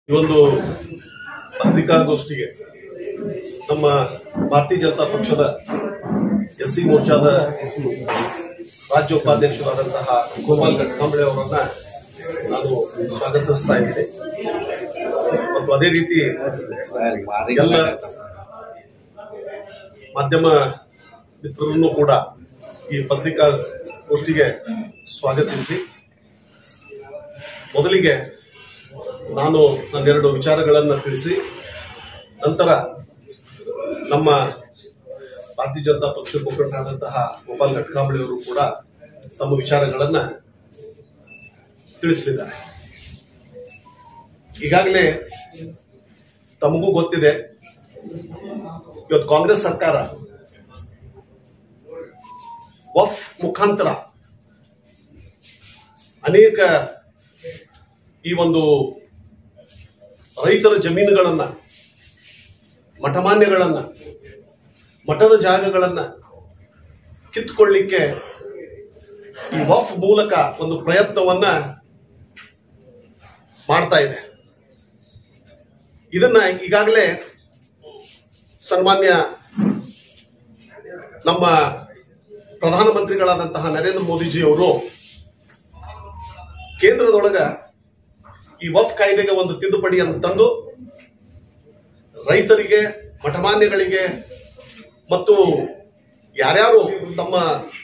ಈ ಒಂದು ಪತ್ರಿಕಾಗೋಷ್ಠಿಗೆ ನಮ್ಮ ಭಾರತೀಯ ಜನತಾ ಪಕ್ಷದ ಎಸ್ಸಿ ಮೋರ್ಚಾದ ರಾಜ್ಯ ಉಪಾಧ್ಯಕ್ಷರಾದಂತಹ ಗೋಪಾಲ್ ಗಟ್ಕಾಂಬಳೆ ಅವರನ್ನ ನಾನು ಸ್ವಾಗತಿಸ್ತಾ ಇದ್ದೀನಿ. ಮತ್ತು ಅದೇ ರೀತಿ ಎಲ್ಲ ಮಾಧ್ಯಮ ಮಿತ್ರರನ್ನು ಕೂಡ ಈ ಪತ್ರಿಕಾಗೋಷ್ಠಿಗೆ ಸ್ವಾಗತಿಸಿ, ಮೊದಲಿಗೆ ನಾನು ನನ್ನೆರಡು ವಿಚಾರಗಳನ್ನು ತಿಳಿಸಿ ನಂತರ ನಮ್ಮ ಭಾರತೀಯ ಜನತಾ ಪಕ್ಷದ ಮುಖಂಡರಾದಂತಹ ಗೋಪಾಲ್ ಗಟ್ಕಾಂಬಳೆ ಅವರು ಕೂಡ ತಮ್ಮ ವಿಚಾರಗಳನ್ನ ತಿಳಿಸಲಿದ್ದಾರೆ. ಈಗಾಗಲೇ ತಮಗೂ ಗೊತ್ತಿದೆ, ಇವತ್ತು ಕಾಂಗ್ರೆಸ್ ಸರ್ಕಾರ ವಕ್ಫ್ ಮುಖಾಂತರ ಅನೇಕ ಈ ಒಂದು ರೈತರ ಜಮೀನುಗಳನ್ನ, ಮಠಮಾನ್ಯಗಳನ್ನ, ಮಠದ ಜಾಗಗಳನ್ನ ಕಿತ್ತುಕೊಳ್ಳಿಕ್ಕೆ ಈ ವಕ್ಫ್ ಮೂಲಕ ಒಂದು ಪ್ರಯತ್ನವನ್ನ ಮಾಡ್ತಾ ಇದೆ. ಇದನ್ನ ಈಗಾಗಲೇ ಸನ್ಮಾನ್ಯ ನಮ್ಮ ಪ್ರಧಾನಮಂತ್ರಿಗಳಾದಂತಹ ನರೇಂದ್ರ ಮೋದಿಜಿ ಅವರು ಕೇಂದ್ರದೊಳಗ ಈ ವಕ್ಫ್ ಕಾಯ್ದೆಗೆ ಒಂದು ತಿದ್ದುಪಡಿಯನ್ನು ತಂದು ರೈತರಿಗೆ, ಮಠಮಾನ್ಯಗಳಿಗೆ ಮತ್ತು ಯಾರ್ಯಾರು ತಮ್ಮ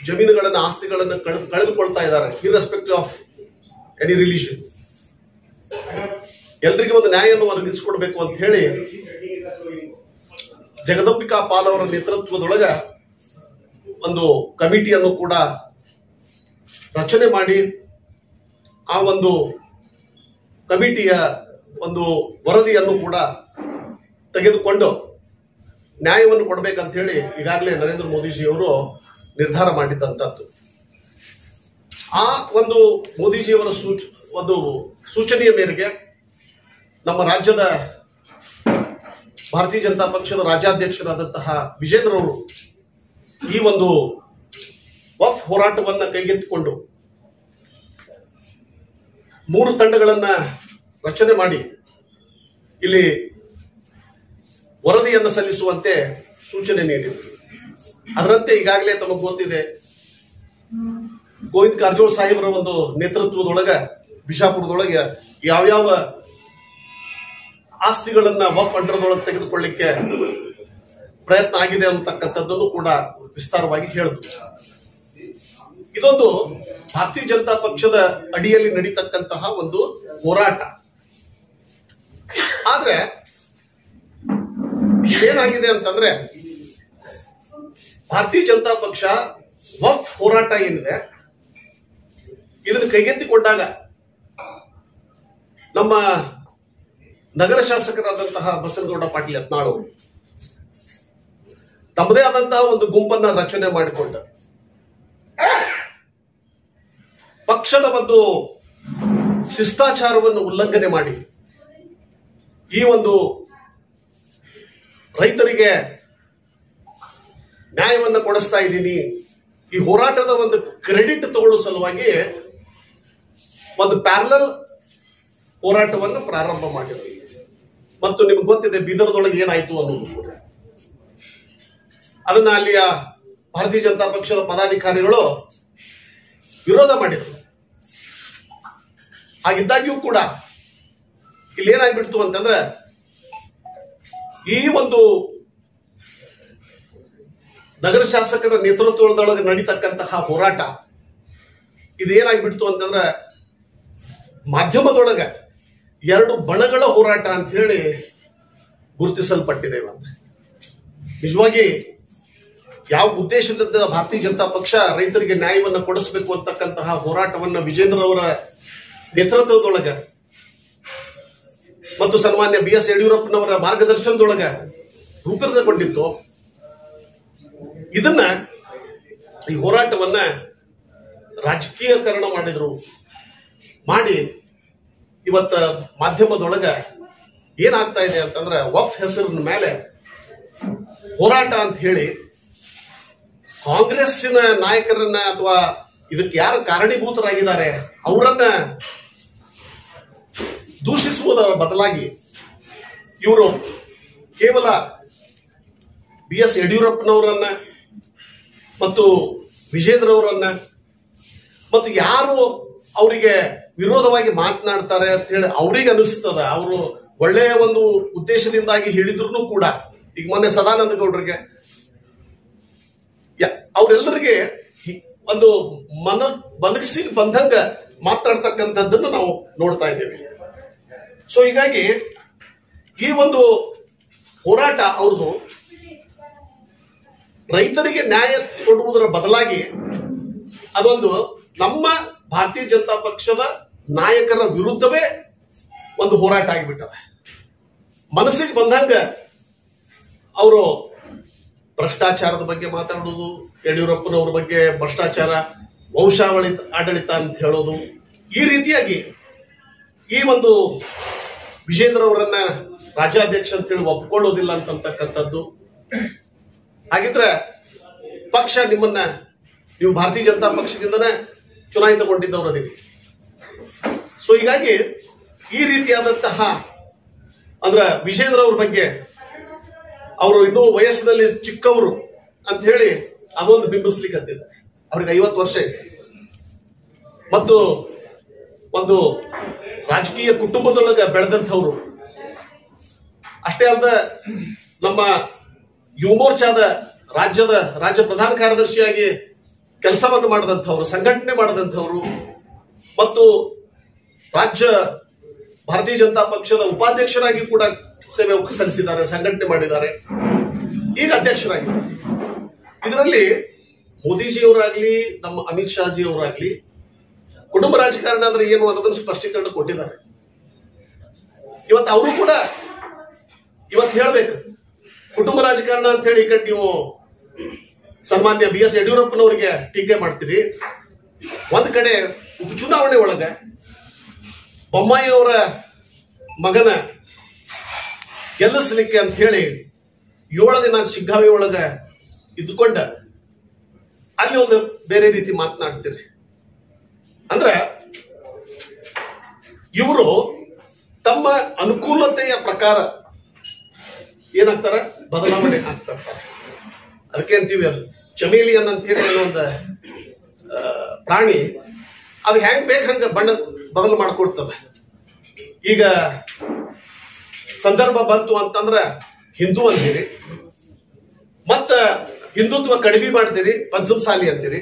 ಜಮೀನುಗಳನ್ನ, ಆಸ್ತಿಗಳನ್ನ ಕಳೆದುಕೊಳ್ತಾ ಇದ್ದಾರೆ, ಇರ್ರೆಸ್ಪೆಕ್ಟಿವ್ ಆಫ್ ಎನಿ ರಿಲಿಜನ್, ಎಲ್ರಿಗೂ ಒಂದು ನ್ಯಾಯವನ್ನು ಒದಗಿಸಿಕೊಡ್ಬೇಕು ಅಂತ ಹೇಳಿ ಜಗದಂಬಿಕಾ ಪಾಲ್ ಅವರ ನೇತೃತ್ವದೊಳಗ ಒಂದು ಕಮಿಟಿಯನ್ನು ಕೂಡ ರಚನೆ ಮಾಡಿ ಆ ಒಂದು ಕಮಿಟಿಯ ಒಂದು ವರದಿಯನ್ನು ಕೂಡ ತೆಗೆದುಕೊಂಡು ನ್ಯಾಯವನ್ನು ಕೊಡಬೇಕಂತ ಹೇಳಿ ಈಗಾಗಲೇ ನರೇಂದ್ರ ಮೋದಿಜಿ ಅವರು ನಿರ್ಧಾರ ಮಾಡಿದ್ದಂಥದ್ದು. ಆ ಒಂದು ಮೋದಿಜಿಯವರ ಒಂದು ಸೂಚನೆಯ ಮೇರೆಗೆ ನಮ್ಮ ರಾಜ್ಯದ ಭಾರತೀಯ ಜನತಾ ಪಕ್ಷದ ರಾಜ್ಯಾಧ್ಯಕ್ಷರಾದಂತಹ ವಿಜೇಂದ್ರ ಅವರು ಈ ಒಂದು ವಕ್ಫ್ ಹೋರಾಟವನ್ನ ಕೈಗೆತ್ತಿಕೊಂಡು 3 ತಂಡಗಳನ್ನ ರಚನೆ ಮಾಡಿ ಇಲ್ಲಿ ವರದಿಯನ್ನು ಸಲ್ಲಿಸುವಂತೆ ಸೂಚನೆ ನೀಡಿದರು. ಅದರಂತೆ ಈಗಾಗಲೇ ತಮಗೆ ಗೊತ್ತಿದೆ, ಗೋವಿಂದ ಕಾರಜೋಳ ಸಾಹೇಬರ ಒಂದು ನೇತೃತ್ವದೊಳಗ ಬಿಜಾಪುರದೊಳಗೆ ಯಾವ್ಯಾವ ಆಸ್ತಿಗಳನ್ನ ವಕ್ಫ್ ಅಂಡರ್ದೊಳಗೆ ತೆಗೆದುಕೊಳ್ಳಿಕ್ಕೆ ಪ್ರಯತ್ನ ಆಗಿದೆ ಅನ್ನತಕ್ಕಂಥದ್ದನ್ನು ಕೂಡ ವಿಸ್ತಾರವಾಗಿ ಹೇಳಿದ್ರು. ಇದೊಂದು ಭಾರತೀಯ ಜನತಾ ಪಕ್ಷದ ಅಡಿಯಲ್ಲಿ ನಡೀತಕ್ಕಂತಹ ಒಂದು ಹೋರಾಟ. ಆದ್ರೆ ಏನಾಗಿದೆ ಅಂತಂದ್ರೆ, ಭಾರತೀಯ ಜನತಾ ಪಕ್ಷ ವಕ್ಫ್ ಹೋರಾಟ ಏನಿದೆ ಇದನ್ನು ಕೈಗೆತ್ತಿಕೊಂಡಾಗ ನಮ್ಮ ನಗರ ಶಾಸಕರಾದಂತಹ ಬಸನಗೌಡ ಪಾಟೀಲ್ ಯತ್ನಾಳ್ ಅವರು ತಮ್ಮದೇ ಆದಂತಹ ಒಂದು ಗುಂಪನ್ನ ರಚನೆ ಮಾಡಿಕೊಂಡ ಪಕ್ಷದ ಒಂದು ಶಿಷ್ಟಾಚಾರವನ್ನು ಉಲ್ಲಂಘನೆ ಮಾಡಿ ಈ ಒಂದು ರೈತರಿಗೆ ನ್ಯಾಯವನ್ನು ಕೊಡಿಸ್ತಾ ಇದ್ದೀನಿ, ಈ ಹೋರಾಟದ ಒಂದು ಕ್ರೆಡಿಟ್ ತಗೊಳ್ಳೋ ಸಲುವಾಗಿ ಒಂದು ಪ್ಯಾರಲಲ್ ಹೋರಾಟವನ್ನು ಪ್ರಾರಂಭ ಮಾಡಿದ್ರು. ಮತ್ತು ನಿಮ್ಗೆ ಗೊತ್ತಿದೆ ಬೀದರ್ದೊಳಗೆ ಏನಾಯ್ತು ಅನ್ನೋದು ಕೂಡ. ಅದನ್ನ ಅಲ್ಲಿಯ ಭಾರತೀಯ ಜನತಾ ಪಕ್ಷದ ಪದಾಧಿಕಾರಿಗಳು ವಿರೋಧ ಮಾಡಿದರು. ಹಾಗಿದ್ದಾಗ್ಯೂ ಕೂಡ ಇಲ್ಲಿ ಏನಾಗ್ಬಿಡ್ತು ಅಂತಂದ್ರೆ, ಈ ಒಂದು ನಗರ ಶಾಸಕರ ನೇತೃತ್ವದೊಳಗೆ ನಡೀತಕ್ಕಂತಹ ಹೋರಾಟ ಇದೇನಾಗ್ಬಿಡ್ತು ಅಂತಂದ್ರೆ ಮಾಧ್ಯಮದೊಳಗೆ 2 ಬಣಗಳ ಹೋರಾಟ ಅಂತ ಹೇಳಿ ಗುರುತಿಸಲ್ಪಟ್ಟಿದೆ. ಇವತ್ತು ನಿಜವಾಗಿ ಯಾವ ಉದ್ದೇಶದಿಂದ ಭಾರತೀಯ ಜನತಾ ಪಕ್ಷ ರೈತರಿಗೆ ನ್ಯಾಯವನ್ನು ಕೊಡಿಸಬೇಕು ಅಂತಕ್ಕಂತಹ ಹೋರಾಟವನ್ನ ವಿಜೇಂದ್ರ ಅವರ ನೇತೃತ್ವದೊಳಗೆ ಮತ್ತು ಸನ್ಮಾನ್ಯ BS ಯಡಿಯೂರಪ್ಪನವರ ಮಾರ್ಗದರ್ಶನದೊಳಗೆ ರೂಪಿತಗೊಂಡಿತ್ತು, ಇದನ್ನ ಈ ಹೋರಾಟವನ್ನ ರಾಜಕೀಯಕರಣ ಮಾಡಿ ಇವತ್ತ ಮಾಧ್ಯಮದೊಳಗ ಏನಾಗ್ತಾ ಇದೆ ಅಂತಂದ್ರೆ, ವಕ್ಫ್ ಹೆಸರಿನ ಮೇಲೆ ಹೋರಾಟ ಅಂತ ಹೇಳಿ ಕಾಂಗ್ರೆಸ್ಸಿನ ನಾಯಕರನ್ನ ಅಥವಾ ಇದಕ್ಕೆ ಯಾರು ಕಾರಣೀಭೂತರಾಗಿದ್ದಾರೆ ಅವರನ್ನ ದೂಷಿಸುವುದರ ಬದಲಾಗಿ ಇವರು ಕೇವಲ BS ಯಡಿಯೂರಪ್ಪನವರನ್ನ ಮತ್ತು ವಿಜೇಂದ್ರ ಅವರನ್ನ ಮತ್ತು ಯಾರು ಅವರಿಗೆ ವಿರೋಧವಾಗಿ ಮಾತನಾಡ್ತಾರೆ ಅಂತ ಹೇಳಿ ಅವ್ರಿಗೆ ಅನಿಸ್ತದ, ಅವರು ಒಳ್ಳೆಯ ಒಂದು ಉದ್ದೇಶದಿಂದಾಗಿ ಹೇಳಿದ್ರು ಕೂಡ, ಈಗ ಮೊನ್ನೆ ಸದಾನಂದ ಗೌಡರಿಗೆ ಅವರೆಲ್ಲರಿಗೆ ಒಂದು ಮನಸ್ಸಿ ಬಂದಂಗ ಮಾತಾಡ್ತಕ್ಕಂಥದ್ದನ್ನು ನಾವು ನೋಡ್ತಾ ಇದ್ದೇವೆ. ಸೊ ಹೀಗಾಗಿ ಈ ಒಂದು ಹೋರಾಟ ಅವ್ರದ್ದು ರೈತರಿಗೆ ನ್ಯಾಯ ಕೊಡುವುದರ ಬದಲಾಗಿ ಅದೊಂದು ನಮ್ಮ ಭಾರತೀಯ ಜನತಾ ಪಕ್ಷದ ನಾಯಕರ ವಿರುದ್ಧವೇ ಒಂದು ಹೋರಾಟ ಆಗಿಬಿಟ್ಟದೆ. ಮನಸ್ಸಿಗೆ ಬಂದಂಗ ಅವರು ಭ್ರಷ್ಟಾಚಾರದ ಬಗ್ಗೆ ಮಾತಾಡೋದು, ಯಡಿಯೂರಪ್ಪನವ್ರ ಬಗ್ಗೆ ಭ್ರಷ್ಟಾಚಾರ, ಆಡಳಿತ ಅಂತ ಹೇಳೋದು, ಈ ರೀತಿಯಾಗಿ ಈ ಒಂದು ವಿಜೇಂದ್ರ ಅವರನ್ನ ರಾಜ್ಯಾಧ್ಯಕ್ಷ ಅಂತ ಹೇಳಿ ಒಪ್ಕೊಳ್ಳೋದಿಲ್ಲ ಅಂತಕ್ಕಂಥದ್ದು. ಹಾಗಿದ್ರೆ ಪಕ್ಷ ನೀವು ಭಾರತೀಯ ಜನತಾ ಪಕ್ಷದಿಂದನೇ ಚುನಾಯಿತಗೊಂಡಿದ್ದವರು ಅದೀವಿ. ಸೊ ಹೀಗಾಗಿ ಈ ರೀತಿಯಾದಂತಹ ಅಂದ್ರೆ ವಿಜೇಂದ್ರ ಅವ್ರ ಬಗ್ಗೆ ಅವರು ಇನ್ನೂ ವಯಸ್ಸಿನಲ್ಲಿ ಚಿಕ್ಕವರು ಅಂತ ಹೇಳಿ ಅದೊಂದು ಬಿಂಬಿಸ್ಲಿಕ್ಕೆ ಹತ್ತಿದ್ದಾರೆ. ಅವ್ರಿಗೆ 50 ವರ್ಷ ಇದೆ ಮತ್ತು ಒಂದು ರಾಜಕೀಯ ಕುಟುಂಬದೊಳಗೆ ಬೆಳೆದಂಥವ್ರು. ಅಷ್ಟೇ ಅಲ್ಲದ ನಮ್ಮ ಯುವ ಮೋರ್ಚಾದ ರಾಜ್ಯ ಪ್ರಧಾನ ಕಾರ್ಯದರ್ಶಿಯಾಗಿ ಕೆಲಸವನ್ನು ಮಾಡಿದಂಥವ್ರು, ಸಂಘಟನೆ ಮಾಡಿದಂಥವ್ರು ಮತ್ತು ರಾಜ್ಯ ಭಾರತೀಯ ಜನತಾ ಪಕ್ಷದ ಉಪಾಧ್ಯಕ್ಷರಾಗಿ ಕೂಡ ಸೇವೆ ಸಲ್ಲಿಸಿದ್ದಾರೆ, ಸಂಘಟನೆ ಮಾಡಿದ್ದಾರೆ, ಈಗ ಅಧ್ಯಕ್ಷರಾಗಿದ್ದಾರೆ. ಇದರಲ್ಲಿ ಮೋದಿಜಿಯವರಾಗ್ಲಿ ನಮ್ಮ ಅಮಿತ್ ಶಾಜಿ ಅವರಾಗ್ಲಿ ಕುಟುಂಬ ರಾಜಕಾರಣ ಅಂದ್ರೆ ಏನು ಅನ್ನೋದನ್ನು ಸ್ಪಷ್ಟೀಕರಣ ಕೊಟ್ಟಿದ್ದಾರೆ. ಇವತ್ತು ಅವರು ಕೂಡ ಇವತ್ತು ಹೇಳ್ಬೇಕು, ಕುಟುಂಬ ರಾಜಕಾರಣ ಅಂತ ಹೇಳಿ ಈಗ ನೀವು ಸನ್ಮಾನ್ಯ BS ಯಡಿಯೂರಪ್ಪನವರಿಗೆ ಟೀಕೆ ಮಾಡ್ತೀರಿ. ಒಂದ್ ಕಡೆ ಉಪಚುನಾವಣೆ ಒಳಗ ಬೊಮ್ಮಾಯಿ ಅವರ ಮಗನ ಗೆಲ್ಲಿಸ್ಲಿಕ್ಕೆ ಅಂತ ಹೇಳಿ 7 ದಿನ ಶಿಗ್ಗಾವಿ ಒಳಗ ಇದ್ದುಕೊಂಡ ಅಲ್ಲಿ ಒಂದು ಬೇರೆ ರೀತಿ ಮಾತನಾಡ್ತೀರಿ. ಅಂದ್ರೆ ಇವರು ತಮ್ಮ ಅನುಕೂಲತೆಯ ಪ್ರಕಾರ ಏನಾಗ್ತಾರ, ಬದಲಾವಣೆ ಆಗ್ತಾ ಇರ್ತಾರೆ. ಅದಕ್ಕೆ ಅಂತೀವಿ ಚಮೇಲಿಯನ್ ಅಂತ ಹೇಳಿ ಒಂದು ಪ್ರಾಣಿ, ಅದು ಹೆಂಗ್ ಬೇಕು ಹಂಗ ಬಣ್ಣ ಬದಲು ಮಾಡ್ಕೊಡ್ತವೆ. ಈಗ ಸಂದರ್ಭ ಬಂತು ಅಂತಂದ್ರ ಹಿಂದೂ ಅಂತೀರಿ, ಮತ್ತ ಹಿಂದುತ್ವ ಕಡಿಮೆ ಮಾಡ್ತೀರಿ, ಪಂಚಮಸಾಲಿ ಅಂತೀರಿ.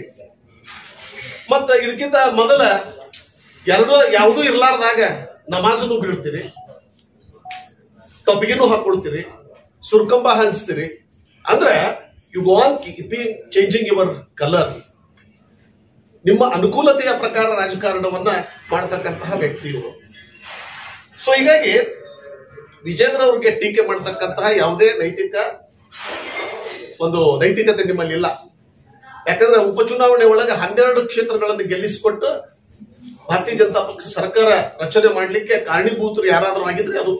ಮತ್ತ ಇದಕ್ಕಿಂತ ಮೊದಲ ಯಾವುದೂ ಇರ್ಲಾರ್ದಾಗ ನಮಾಜನ್ನು ಬೀಳ್ತೀರಿ, ಟೊಪಿಗೆನೂ ಹಾಕೊಳ್ತೀರಿ, ಸುರ್ಕಂಬ ಹಂಚ್ತೀರಿ. ಅಂದ್ರೆ you go on keeping changing your colour. ನಿಮ್ಮ ಅನುಕೂಲತೆಯ ಪ್ರಕಾರ ರಾಜಕಾರಣವನ್ನ ಮಾಡತಕ್ಕಂತಹ ವ್ಯಕ್ತಿ ಇವರು. ಸೊ ಹೀಗಾಗಿ ವಿಜೇಂದ್ರ ಅವ್ರಿಗೆ ಟೀಕೆ ಮಾಡತಕ್ಕಂತಹ ಯಾವುದೇ ನೈತಿಕತೆ ನಿಮ್ಮಲ್ಲಿ ಇಲ್ಲ. ಯಾಕಂದ್ರೆ ಉಪಚುನಾವಣೆ ಒಳಗೆ 12 ಕ್ಷೇತ್ರಗಳನ್ನು ಗೆಲ್ಲಿಸಿಕೊಟ್ಟು ಭಾರತೀಯ ಜನತಾ ಪಕ್ಷ ಸರ್ಕಾರ ರಚನೆ ಮಾಡಲಿಕ್ಕೆ ಕಾರಣೀಭೂತರು ಯಾರಾದರೂ ಆಗಿದ್ರೆ ಅದು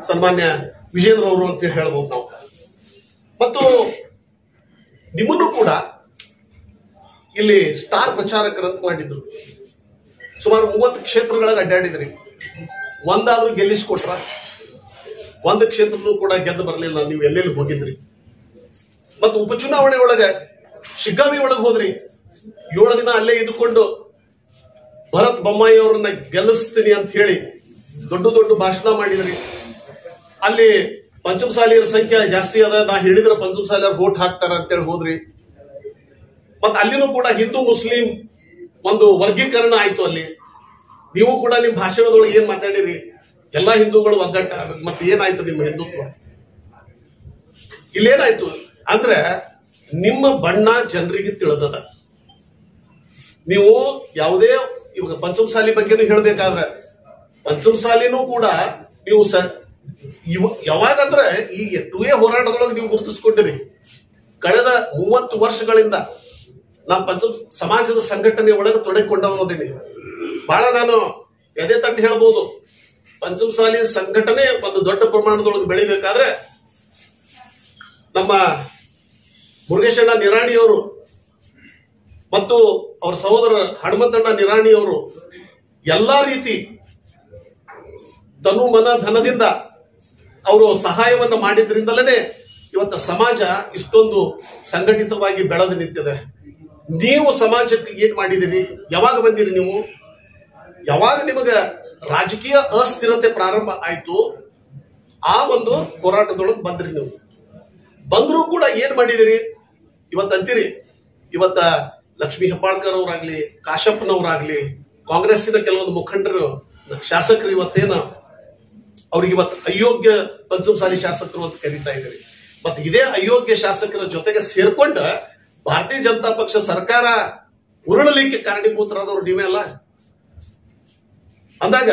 ಸನ್ಮಾನ್ಯ ವಿಜೇಂದ್ರ ಅವರು ಅಂತ ಹೇಳ್ಬೋದು ನಾವು. ಮತ್ತು ನಿಮ್ಮನ್ನು ಕೂಡ ಇಲ್ಲಿ ಸ್ಟಾರ್ ಪ್ರಚಾರಕರಂತ ಮಾಡಿದ್ರು. ಸುಮಾರು 30 ಕ್ಷೇತ್ರಗಳಿಗೆ ಅಡ್ಡಾಡಿದ್ರಿ, ಒಂದಾದ್ರೂ ಗೆಲ್ಲಿಸ್ಕೊಟ್ರ? ಒಂದು ಕ್ಷೇತ್ರನೂ ಕೂಡ ಗೆದ್ದು ಬರಲಿಲ್ಲ. ನೀವು ಎಲ್ಲೆಲ್ಲಿ ಹೋಗಿದ್ರಿ? ಮತ್ತು ಉಪಚುನಾವಣೆ ಒಳಗೆ ಶಿಗ್ಗಾವಿ ಒಳಗೆ ಹೋದ್ರಿ, 7 ದಿನ ಅಲ್ಲೇ ಇದ್ದುಕೊಂಡು ಭರತ್ ಬೊಮ್ಮಾಯಿ ಅವರನ್ನ ಗೆಲ್ಲಿಸ್ತೀನಿ ಅಂತ ಹೇಳಿ ದೊಡ್ಡ ಭಾಷಣ ಮಾಡಿದ್ರಿ. ಅಲ್ಲಿ ಪಂಚಮಸಾಲಿಯರ ಸಂಖ್ಯೆ ಜಾಸ್ತಿ ಅದ, ನಾ ಹೇಳಿದ್ರೆ ಪಂಚಮಸಾಲಿಯರು ವೋಟ್ ಹಾಕ್ತಾರ ಅಂತೇಳಿ ಹೋದ್ರಿ. ಮತ್ತ ಅಲ್ಲಿನೂ ಕೂಡ ಹಿಂದೂ ಮುಸ್ಲಿಂ ಒಂದು ವರ್ಗೀಕರಣ ಆಯ್ತು. ಅಲ್ಲಿ ನೀವು ಕೂಡ ನಿಮ್ ಭಾಷಣದೊಳಗೆ ಏನ್ ಮಾತಾಡಿರಿ, ಎಲ್ಲಾ ಹಿಂದೂಗಳು ಒಗ್ಗಟ್ಟ. ಮತ್ತೆ ಏನಾಯ್ತು ನಿಮ್ಮ ಹಿಂದುತ್ವ? ಇಲ್ಲೇನಾಯ್ತು ಅಂದ್ರೆ ನಿಮ್ಮ ಬಣ್ಣ ಜನರಿಗೆ ತಿಳಿದದ. ನೀವು ಯಾವುದೇ ಇವಾಗ ಪಂಚಮಸಾಲಿ ಬಗ್ಗೆನೂ ಹೇಳ್ಬೇಕಾದ್ರೆ ಪಂಚಮಸಾಲಿನೂ ಕೂಡ ನೀವು ಯಾವಾಗಂದ್ರೆ ಈ 2A ಹೋರಾಟದೊಳಗೆ ನೀವು ಗುರುತಿಸ್ಕೊಂಡಿರಿ. ಕಳೆದ 30 ವರ್ಷಗಳಿಂದ ನಾ ಸಮಾಜದ ಸಂಘಟನೆ ಒಳಗೆ ತೊಡಗಿಕೊಂಡವನೋದೀನಿ. ಬಹಳ ನಾನು ಎದೆ ತಟ್ಟು ಹೇಳ್ಬೋದು, ಪಂಚಮಸಾಲಿ ಸಂಘಟನೆ ಒಂದು ದೊಡ್ಡ ಪ್ರಮಾಣದೊಳಗೆ ಬೆಳಿಬೇಕಾದ್ರೆ ನಮ್ಮ ಮುರುಗೇಶಣ್ಣ ನಿರಾಣಿಯವರು ಮತ್ತು ಅವರ ಸಹೋದರ ಹನುಮಂತಣ್ಣ ನಿರಾಣಿಯವರು ಎಲ್ಲಾ ರೀತಿ ತನು ಮನ ಧನದಿಂದ ಅವರು ಸಹಾಯವನ್ನು ಮಾಡಿದ್ರಿಂದಲೇ ಇವತ್ತು ಸಮಾಜ ಇಷ್ಟೊಂದು ಸಂಘಟಿತವಾಗಿ ಬೆಳೆದು ನಿಂತಿದೆ. ನೀವು ಸಮಾಜಕ್ಕೆ ಏನ್ ಮಾಡಿದಿರಿ? ಯಾವಾಗ ಬಂದಿರಿ ನೀವು? ಯಾವಾಗ ನಿಮಗ ರಾಜಕೀಯ ಅಸ್ಥಿರತೆ ಪ್ರಾರಂಭ ಆಯ್ತು ಆ ಒಂದು ಹೋರಾಟದೊಳಗೆ ಬಂದ್ರಿ. ನೀವು ಬಂದರೂ ಕೂಡ ಏನ್ ಮಾಡಿದಿರಿ? ಇವತ್ತು ಅಂತೀರಿ, ಇವತ್ತ ಲಕ್ಷ್ಮೀ ಹೆಬ್ಬಾಳ್ಕರ್ ಅವರಾಗ್ಲಿ, ಕಾಶಪ್ಪನವರಾಗ್ಲಿ, ಕಾಂಗ್ರೆಸ್ಸಿನ ಕೆಲವೊಂದು ಮುಖಂಡರು ಶಾಸಕರು ಇವತ್ತೇನ ಅವ್ರಿಗೆ ಇವತ್ತು ಅಯೋಗ್ಯ ಪಂಚಮಸಾಲಿ ಶಾಸಕರು ಅಂತ ಕರೀತಾ ಇದ್ದೀರಿ. ಮತ್ತೆ ಇದೇ ಅಯೋಗ್ಯ ಶಾಸಕರ ಜೊತೆಗೆ ಸೇರ್ಕೊಂಡ ಭಾರತೀಯ ಜನತಾ ಪಕ್ಷ ಸರ್ಕಾರ ಉರುಳಲಿಕ್ಕೆ ಕಾರಣೀಭೂತರಾದವರು ನೀವೇ ಅಲ್ಲ. ಅಂದಾಗ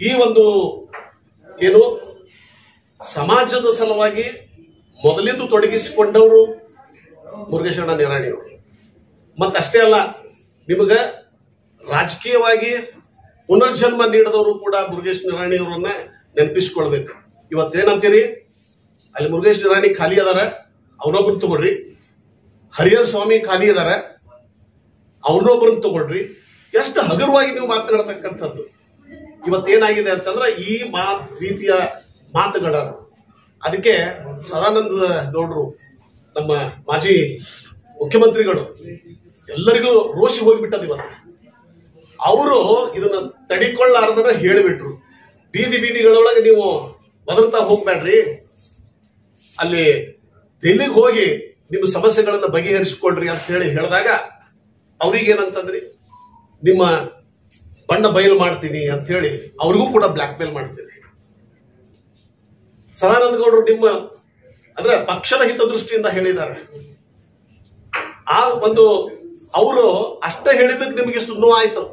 ಈ ಒಂದು ಏನು ಸಮಾಜದ ಸಲುವಾಗಿ ಮೊದಲಿಂದ ತೊಡಗಿಸಿಕೊಂಡವರು ಮುರುಗೇಶಣ್ಣ ನಿರಾಣಿಯವರು. ಮತ್ತಷ್ಟೇ ಅಲ್ಲ, ನಿಮಗ ರಾಜಕೀಯವಾಗಿ ಪುನರ್ಜನ್ಮ ನೀಡಿದವರು ಕೂಡ ಮುರುಗೇಶ್ ನಿರಾಣಿಯವರನ್ನ ನೆನಪಿಸ್ಕೊಳ್ಬೇಕು. ಇವತ್ತೇನಂತೀರಿ? ಅಲ್ಲಿ ಮುರುಗೇಶ್ ನಿರಾಣಿ ಖಾಲಿ ಅದಾರ, ಅವನೊಬ್ಬರನ್ನ ತಗೊಳ್ರಿ. ಹರಿಹರ ಸ್ವಾಮಿ ಖಾಲಿ ಅದಾರ, ಅವ್ರನ್ನೊಬ್ಬರನ್ನ ತಗೊಳ್ರಿ. ಎಷ್ಟು ಹಗುರವಾಗಿ ನೀವು ಮಾತನಾಡತಕ್ಕಂಥದ್ದು. ಇವತ್ತೇನಾಗಿದೆ ಅಂತಂದ್ರೆ ಈ ರೀತಿಯ ಮಾತುಗಳ ಅದಕ್ಕೆ ಸದಾನಂದ ಗೌಡರು ನಮ್ಮ ಮಾಜಿ ಮುಖ್ಯಮಂತ್ರಿಗಳು ಎಲ್ಲರಿಗೂ ರೋಷಿ ಹೋಗ್ಬಿಟ್ಟದ. ಇವತ್ತು ಅವರು ಇದನ್ನ ತಡಿಕೊಳ್ಳಾರ್ದನ್ನ ಹೇಳಿಬಿಟ್ರು. ಬೀದಿ ಬೀದಿಗಳೊಳಗೆ ನೀವು ಒದರ್ತಾ ಹೋಗ್ಬೇಡ್ರಿ, ಅಲ್ಲಿ ದಿಲ್ಲಿಗೆ ಹೋಗಿ ನಿಮ್ಮ ಸಮಸ್ಯೆಗಳನ್ನ ಬಗೆಹರಿಸಿಕೊಳ್ರಿ ಅಂತ ಹೇಳಿ ಹೇಳಿದಾಗ ಅವ್ರಿಗೇನಂತಂದ್ರಿ, ನಿಮ್ಮ ಬಣ್ಣ ಬಯಲು ಮಾಡ್ತೀನಿ ಅಂತ ಹೇಳಿ ಅವ್ರಿಗೂ ಕೂಡ ಬ್ಲಾಕ್ ಮೇಲ್ ಮಾಡ್ತೀನಿ. ಸದಾನಂದ ಗೌಡರು ನಿಮ್ಮ ಅಂದ್ರೆ ಪಕ್ಷದ ಹಿತದೃಷ್ಟಿಯಿಂದ ಹೇಳಿದ್ದಾರೆ. ಆ ಒಂದು ಅವರು ಅಷ್ಟೇ ಹೇಳಿದಕ್ಕೆ ನಿಮಗೆ ಇಷ್ಟು ನೋವಾಯ್ತು.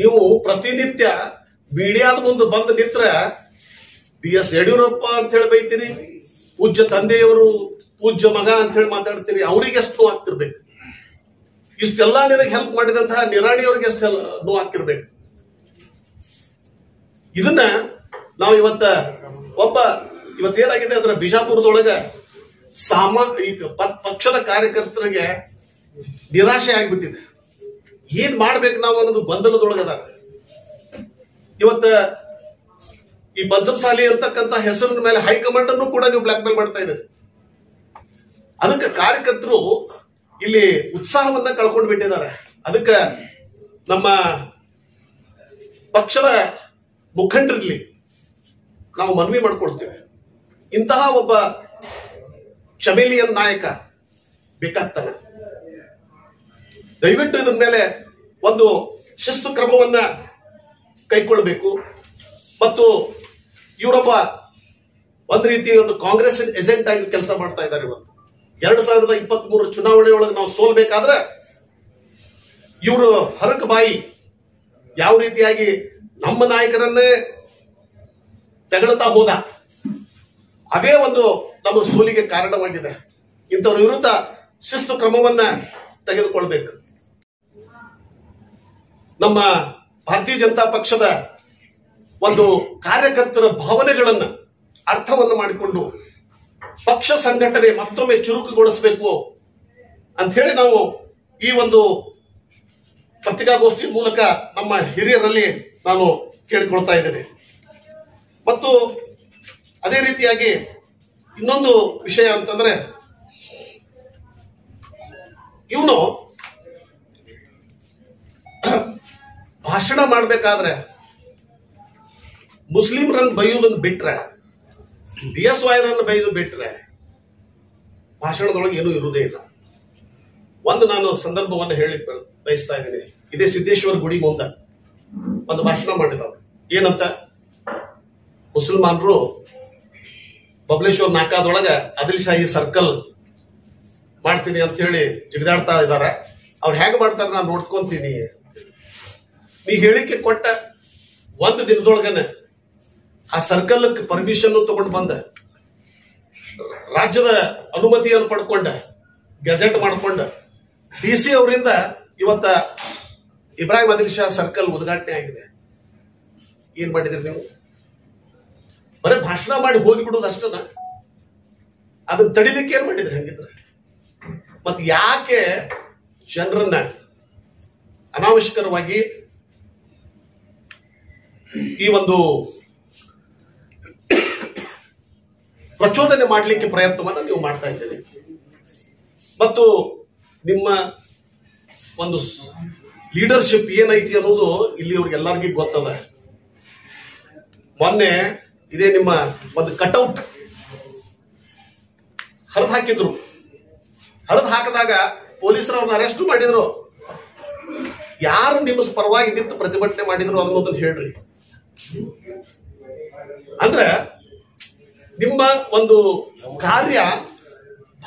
ನೀವು ಪ್ರತಿನಿತ್ಯ ಮೀಡಿಯಾದ ಮುಂದೆ ಬಂದು ನಿಂತ್ರ BS ಯಡಿಯೂರಪ್ಪ ಅಂತ ಹೇಳಿ ಬೈತೀರಿ, ಪೂಜ್ಯ ತಂದೆಯವರು ಪೂಜ್ಯ ಮಗ ಅಂತ ಹೇಳಿ ಮಾತಾಡ್ತೀರಿ. ಅವ್ರಿಗೆ ಎಷ್ಟು ನೋವು ಆಗ್ತಿರ್ಬೇಕು. ಇಷ್ಟೆಲ್ಲಾ ನಿನಗೆ ಹೆಲ್ಪ್ ಮಾಡಿದಂತಹ ನಿರಾಣಿಯವ್ರಿಗೆ ಎಷ್ಟು ನೋವು ಆಗ್ತಿರ್ಬೇಕು. ಇದನ್ನ ನಾವು ಇವತ್ತೇನಾಗಿದೆ ಅಂದ್ರೆ ಬಿಜಾಪುರದೊಳಗ ಈಗ ಪಕ್ಷದ ಕಾರ್ಯಕರ್ತರಿಗೆ ನಿರಾಶೆ ಆಗ್ಬಿಟ್ಟಿದೆ. ಏನ್ ಮಾಡ್ಬೇಕು ನಾವು ಅನ್ನೋದು ಗೊಂದಲದೊಳಗದ. ಇವತ್ತ ಈ ಪಂಚಮಸಾಲಿ ಅಂತಕ್ಕಂಥ ಹೆಸರಿನ ಮೇಲೆ ಹೈಕಮಾಂಡ್ ಅನ್ನು ಕೂಡ ನೀವು ಬ್ಲಾಕ್ ಮೇಲ್ ಮಾಡ್ತಾ ಇದ್ದೀರಿ. ಅದಕ್ಕೆ ಕಾರ್ಯಕರ್ತರು ಇಲ್ಲಿ ಉತ್ಸಾಹವನ್ನ ಕಳ್ಕೊಂಡು ಬಿಟ್ಟಿದ್ದಾರೆ. ಅದಕ್ಕೆ ನಮ್ಮ ಪಕ್ಷದ ಮುಖಂಡರಲ್ಲಿ ನಾವು ಮನವಿ ಮಾಡ್ಕೊಳ್ತೇವೆ, ಇಂತಹ ಒಬ್ಬ ಚಮೇಲಿಯನ್ ನಾಯಕ ಬೇಕಾಗ್ತಾನೆ. ದಯವಿಟ್ಟು ಇದ್ರ ಮೇಲೆ ಒಂದು ಶಿಸ್ತು ಕ್ರಮವನ್ನ ಕೈಗೊಳ್ಳಬೇಕು. ಮತ್ತು ಇವರೊಬ್ಬ ಒಂದು ರೀತಿ ಒಂದು ಕಾಂಗ್ರೆಸ್ ಏಜೆಂಟ್ ಆಗಿ ಕೆಲಸ ಮಾಡ್ತಾ ಇದ್ದಾರೆ. ಇವತ್ತು 2023 ಚುನಾವಣೆಯೊಳಗೆ ನಾವು ಸೋಲ್ಬೇಕಾದ್ರೆ ಇವರು ಹರಕ ಬಾಯಿ ಯಾವ ರೀತಿಯಾಗಿ ನಮ್ಮ ನಾಯಕರನ್ನೇ ತೆಗಳ್ತಾ ಹೋದ, ಅದೇ ಒಂದು ನಮ್ಮ ಸೋಲಿಗೆ ಕಾರಣವಾಗಿದೆ. ಇಂಥವ್ರ ವಿರುದ್ಧ ಶಿಸ್ತು ಕ್ರಮವನ್ನ ತೆಗೆದುಕೊಳ್ಬೇಕು. ನಮ್ಮ ಭಾರತೀಯ ಜನತಾ ಪಕ್ಷದ ಒಂದು ಕಾರ್ಯಕರ್ತರ ಭಾವನೆಗಳನ್ನ ಅರ್ಥವನ್ನು ಮಾಡಿಕೊಂಡು ಪಕ್ಷ ಸಂಘಟನೆ ಮತ್ತೊಮ್ಮೆ ಚುರುಕುಗೊಳಿಸಬೇಕು ಅಂತ ಹೇಳಿ ನಾವು ಈ ಒಂದು ಪತ್ರಿಕಾಗೋಷ್ಠಿ ಮೂಲಕ ನಮ್ಮ ಹಿರಿಯರಲ್ಲಿ ನಾನು ಕೇಳಿಕೊಳ್ತಾ ಇದ್ದೇನೆ. ಮತ್ತು ಅದೇ ರೀತಿಯಾಗಿ ಇನ್ನೊಂದು ವಿಷಯ ಅಂತಂದ್ರೆ, ಇವನು ಭಾಷಣ ಮಾಡಬೇಕಾದ್ರೆ ಮುಸ್ಲಿಮರನ್ನು ಬೈಯುವುದನ್ನು ಬಿಟ್ರೆ, BSYರನ್ನು ಬೈದು ಬಿಟ್ರೆ ಭಾಷಣದೊಳಗೆ ಏನೂ ಇರುವುದೇ ಇಲ್ಲ. ಒಂದು ನಾನು ಸಂದರ್ಭವನ್ನು ಹೇಳಿ ಬಯಸ್ತಾ ಇದ್ದೀನಿ. ಇದೇ ಸಿದ್ದೇಶ್ವರ ಗುಡಿ ಮುಂದೆ ಒಂದು ಭಾಷಣ ಮಾಡಿದವರು. ಏನಂತ, ಮುಸಲ್ಮಾನರು ಬಬಲೇಶ್ವರ ನಾಕಾದೊಳಗೆ ಆದಿಲ್ಶಾಹಿ ಸರ್ಕಲ್ ಮಾಡ್ತೀನಿ ಅಂತ ಹೇಳಿ ಜಿಗಿದಾಡ್ತಾ ಇದ್ದಾರೆ. ಅವ್ರು ಹೇಗೆ ಮಾಡ್ತಾರೆ ನಾನು ನೋಡ್ಕೊಂತೀನಿ. ನೀ ಹೇಳಿಕೆ ಕೊಟ್ಟ ಒಂದು ದಿನದೊಳಗನೆ ಆ ಸರ್ಕಲ್ ಪರ್ಮಿಷನ್ ತಗೊಂಡು ಬಂದ, ರಾಜ್ಯದ ಅನುಮತಿಯನ್ನು ಪಡ್ಕೊಂಡ, ಗೆಜೆಟ್ ಮಾಡ್ಕೊಂಡ, DC ಅವರಿಂದ ಇವತ್ತ ಇಬ್ರಾಹಿಂ ಆದಿಲ್ ಶಾ ಸರ್ಕಲ್ ಉದ್ಘಾಟನೆ ಆಗಿದೆ. ಏನ್ ಮಾಡಿದ್ರಿ ನೀವು? ಬರೀ ಭಾಷಣ ಮಾಡಿ ಹೋಗಿಬಿಡುದು ಅಷ್ಟನ? ಅದನ್ನ ತಡಿಲಿಕ್ಕೆ ಏನ್ ಮಾಡಿದ್ರಿ ಹಂಗಿದ್ರೆ? ಮತ್ ಯಾಕೆ ಜನರನ್ನ ಅನಾವಶ್ಯಕರವಾಗಿ ಈ ಒಂದು ಪ್ರಚೋದನೆ ಮಾಡಲಿಕ್ಕೆ ಪ್ರಯತ್ನವನ್ನು ನೀವು ಮಾಡ್ತಾ ಇದ್ದೀರಿ. ಮತ್ತು ನಿಮ್ಮ ಒಂದು ಲೀಡರ್ಶಿಪ್ ಏನೈತಿ ಅನ್ನೋದು ಇಲ್ಲಿ ಇವ್ರಿಗೆಲ್ಲರಿಗೂ ಗೊತ್ತದ. ಮೊನ್ನೆ ಇದೇ ನಿಮ್ಮ ಒಂದು ಕಟ್ಔಟ್ ಹರಿದು ಹಾಕಿದ್ರು. ಹರಿದು ಹಾಕಿದಾಗ ಪೊಲೀಸರು ಅವ್ರನ್ನ ಅರೆಸ್ಟ್ ಮಾಡಿದ್ರು. ಯಾರು ನಿಮ್ಮ ಪರವಾಗಿ ನಿಂತು ಪ್ರತಿಭಟನೆ ಮಾಡಿದ್ರು ಅನ್ನೋದನ್ನ ಹೇಳ್ರಿ. ಅಂದ್ರೆ ನಿಮ್ಮ ಒಂದು ಕಾರ್ಯ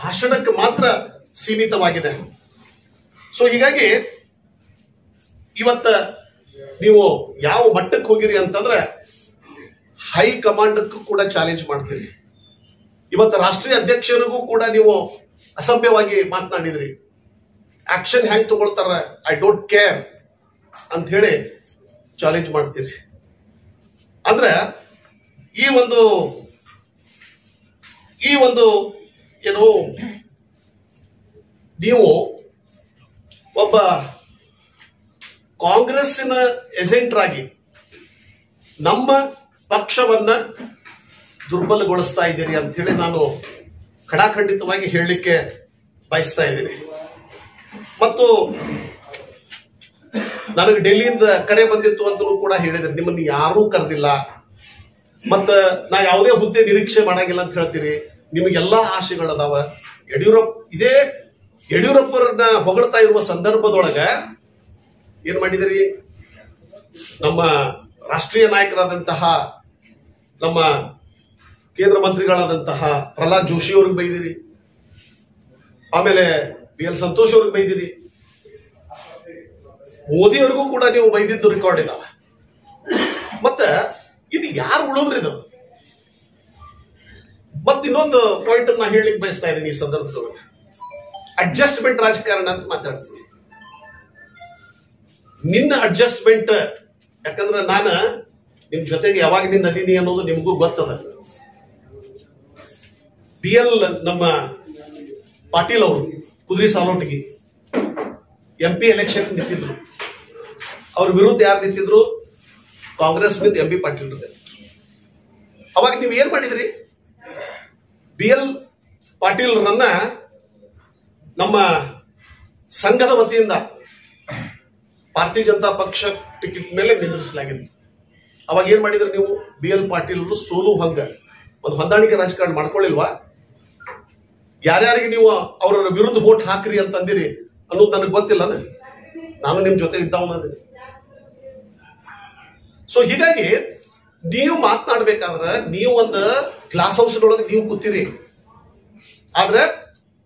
ಭಾಷಣಕ್ಕೆ ಮಾತ್ರ ಸೀಮಿತವಾಗಿದೆ. ಸೊ ಹೀಗಾಗಿ ಇವತ್ತ ನೀವು ಯಾವ ಮಟ್ಟಕ್ಕೆ ಹೋಗಿರಿ ಅಂತಂದ್ರೆ ಹೈಕಮಾಂಡ್ಕ್ಕೂ ಕೂಡ ಚಾಲೆಂಜ್ ಮಾಡ್ತೀರಿ. ಇವತ್ತು ರಾಷ್ಟ್ರೀಯ ಅಧ್ಯಕ್ಷರಿಗೂ ಕೂಡ ನೀವು ಅಸಭ್ಯವಾಗಿ ಮಾತನಾಡಿದ್ರಿ. ಆಕ್ಷನ್ ಹ್ಯಾಂಗ್ ತಗೊಳ್ತಾರ, ಐ ಡೋಂಟ್ ಕೇರ್ ಅಂತ ಹೇಳಿ ಚಾಲೆಂಜ್ ಮಾಡ್ತೀರಿ. ಅಂದ್ರೆ ಈ ಒಂದು ಏನು ನೀವು ಒಬ್ಬ ಕಾಂಗ್ರೆಸ್ಸಿನ ಏಜೆಂಟ್ರಾಗಿ ನಮ್ಮ ಪಕ್ಷವನ್ನ ದುರ್ಬಲಗೊಳಿಸ್ತಾ ಇದ್ದೀರಿ ಅಂತ ಹೇಳಿ ನಾನು ಖಡಾಖಂಡಿತವಾಗಿ ಹೇಳಲಿಕ್ಕೆ ಬಯಸ್ತಾ ಇದ್ದೀನಿ. ಮತ್ತು ನನಗೆ ಡೆಲ್ಲಿಯಿಂದ ಕರೆ ಬಂದಿತ್ತು ಅಂತಲೂ ಕೂಡ ಹೇಳಿದ್ರೆ ನಿಮ್ಮನ್ನು ಯಾರೂ ಕರೆದಿಲ್ಲ, ಮತ್ತ ನಾ ಯಾವುದೇ ಹುದ್ದೆ ನಿರೀಕ್ಷೆ ಮಾಡಂಗಿಲ್ಲ ಅಂತ ಹೇಳ್ತೀರಿ. ನಿಮಗೆಲ್ಲಾ ಆಶೆಗಳದಾವ. ಯಡಿಯೂರಪ್ಪರನ್ನ ಹೊಗಳ್ತಾ ಇರುವ ಸಂದರ್ಭದೊಳಗ ಏನ್ ಮಾಡಿದಿರಿ? ನಮ್ಮ ರಾಷ್ಟ್ರೀಯ ನಾಯಕರಾದಂತಹ ನಮ್ಮ ಕೇಂದ್ರ ಮಂತ್ರಿಗಳಾದಂತಹ ಪ್ರಹ್ಲಾದ್ ಜೋಶಿ ಅವ್ರಿಗೆ ಬೈದಿರಿ, ಆಮೇಲೆ BL ಸಂತೋಷ್ ಅವ್ರಿಗೆ ಬೈದಿರಿ, ಮೋದಿ ಅವ್ರಿಗೂ ಕೂಡ ನೀವು ಬೈದಿದ್ದು ರೆಕಾರ್ಡ್ ಇದಾವ. ಮತ್ತೆ ಇದು ಯಾರು ಉಳಿದ್ರಿ? ಇದು ಮತ್ತೆ ಇನ್ನೊಂದು ಪಾಯಿಂಟ್ ನಾ ಹೇಳಲಿಕ್ಕೆ ಬಯಸ್ತಾ ಇದ್ದೀನಿ ಈ ಸಂದರ್ಭದೊಳಗೆ. ಅಡ್ಜಸ್ಟ್ಮೆಂಟ್ ರಾಜಕಾರಣ ಅಂತ ಮಾತಾಡ್ತೀನಿ. ನಿನ್ನ ಅಡ್ಜಸ್ಟ್ಮೆಂಟ್, ಯಾಕಂದ್ರೆ ನಾನು ನಿಮ್ ಜೊತೆಗೆ ಯಾವಾಗಿನಿಂದ ಅದೀನಿ ಅನ್ನೋದು ನಿಮಗೂ ಗೊತ್ತದ. BL ನಮ್ಮ ಪಾಟೀಲ್ ಅವರು ಕುದುರೆ ಸಾಲೋಟಿಗೆ MP ಎಲೆಕ್ಷನ್ ನಿಂತಿದ್ರು. ಅವ್ರ ವಿರುದ್ಧ ಯಾರು ನಿಂತಿದ್ರು? ಕಾಂಗ್ರೆಸ್ ನಿಂದ MB ಪಾಟೀಲ್. ಅವಾಗ ನೀವು ಏನ್ ಮಾಡಿದ್ರಿ? BL ಪಾಟೀಲ್ರನ್ನ ನಮ್ಮ ಸಂಘದ ವತಿಯಿಂದ ಭಾರತೀಯ ಜನತಾ ಪಕ್ಷ ಟಿಕೆಟ್ ಮೇಲೆ ನಿಂದಿಸಲಾಗಿತ್ತು. ಅವಾಗ ಏನ್ ಮಾಡಿದ್ರಿ ನೀವು? BL ಪಾಟೀಲ್ ಸೋಲು ಹಂಗ ಒಂದು ಹೊಂದಾಣಿಕೆ ರಾಜಕಾರಣ ಮಾಡ್ಕೊಳ್ಳಿಲ್ವಾ? ಯಾರ್ಯಾರಿಗೆ ನೀವು ಅವರ ವಿರುದ್ಧ ವೋಟ್ ಹಾಕ್ರಿ ಅಂತಂದಿರಿ ಅನ್ನೋದು ನನಗೆ ಗೊತ್ತಿಲ್ಲ. ನಾನು ನಿಮ್ ಜೊತೆ ಇದ್ದವನದಿನಿ. ಸೊ ಹೀಗಾಗಿ ನೀವು ಮಾತನಾಡ್ಬೇಕಾದ್ರೆ ನೀವು ಒಂದು ಗ್ಲಾಸ್ ಹೌಸ್ಗಳೊಳಗೆ ನೀವು ಕೂತೀರಿ, ಆದ್ರೆ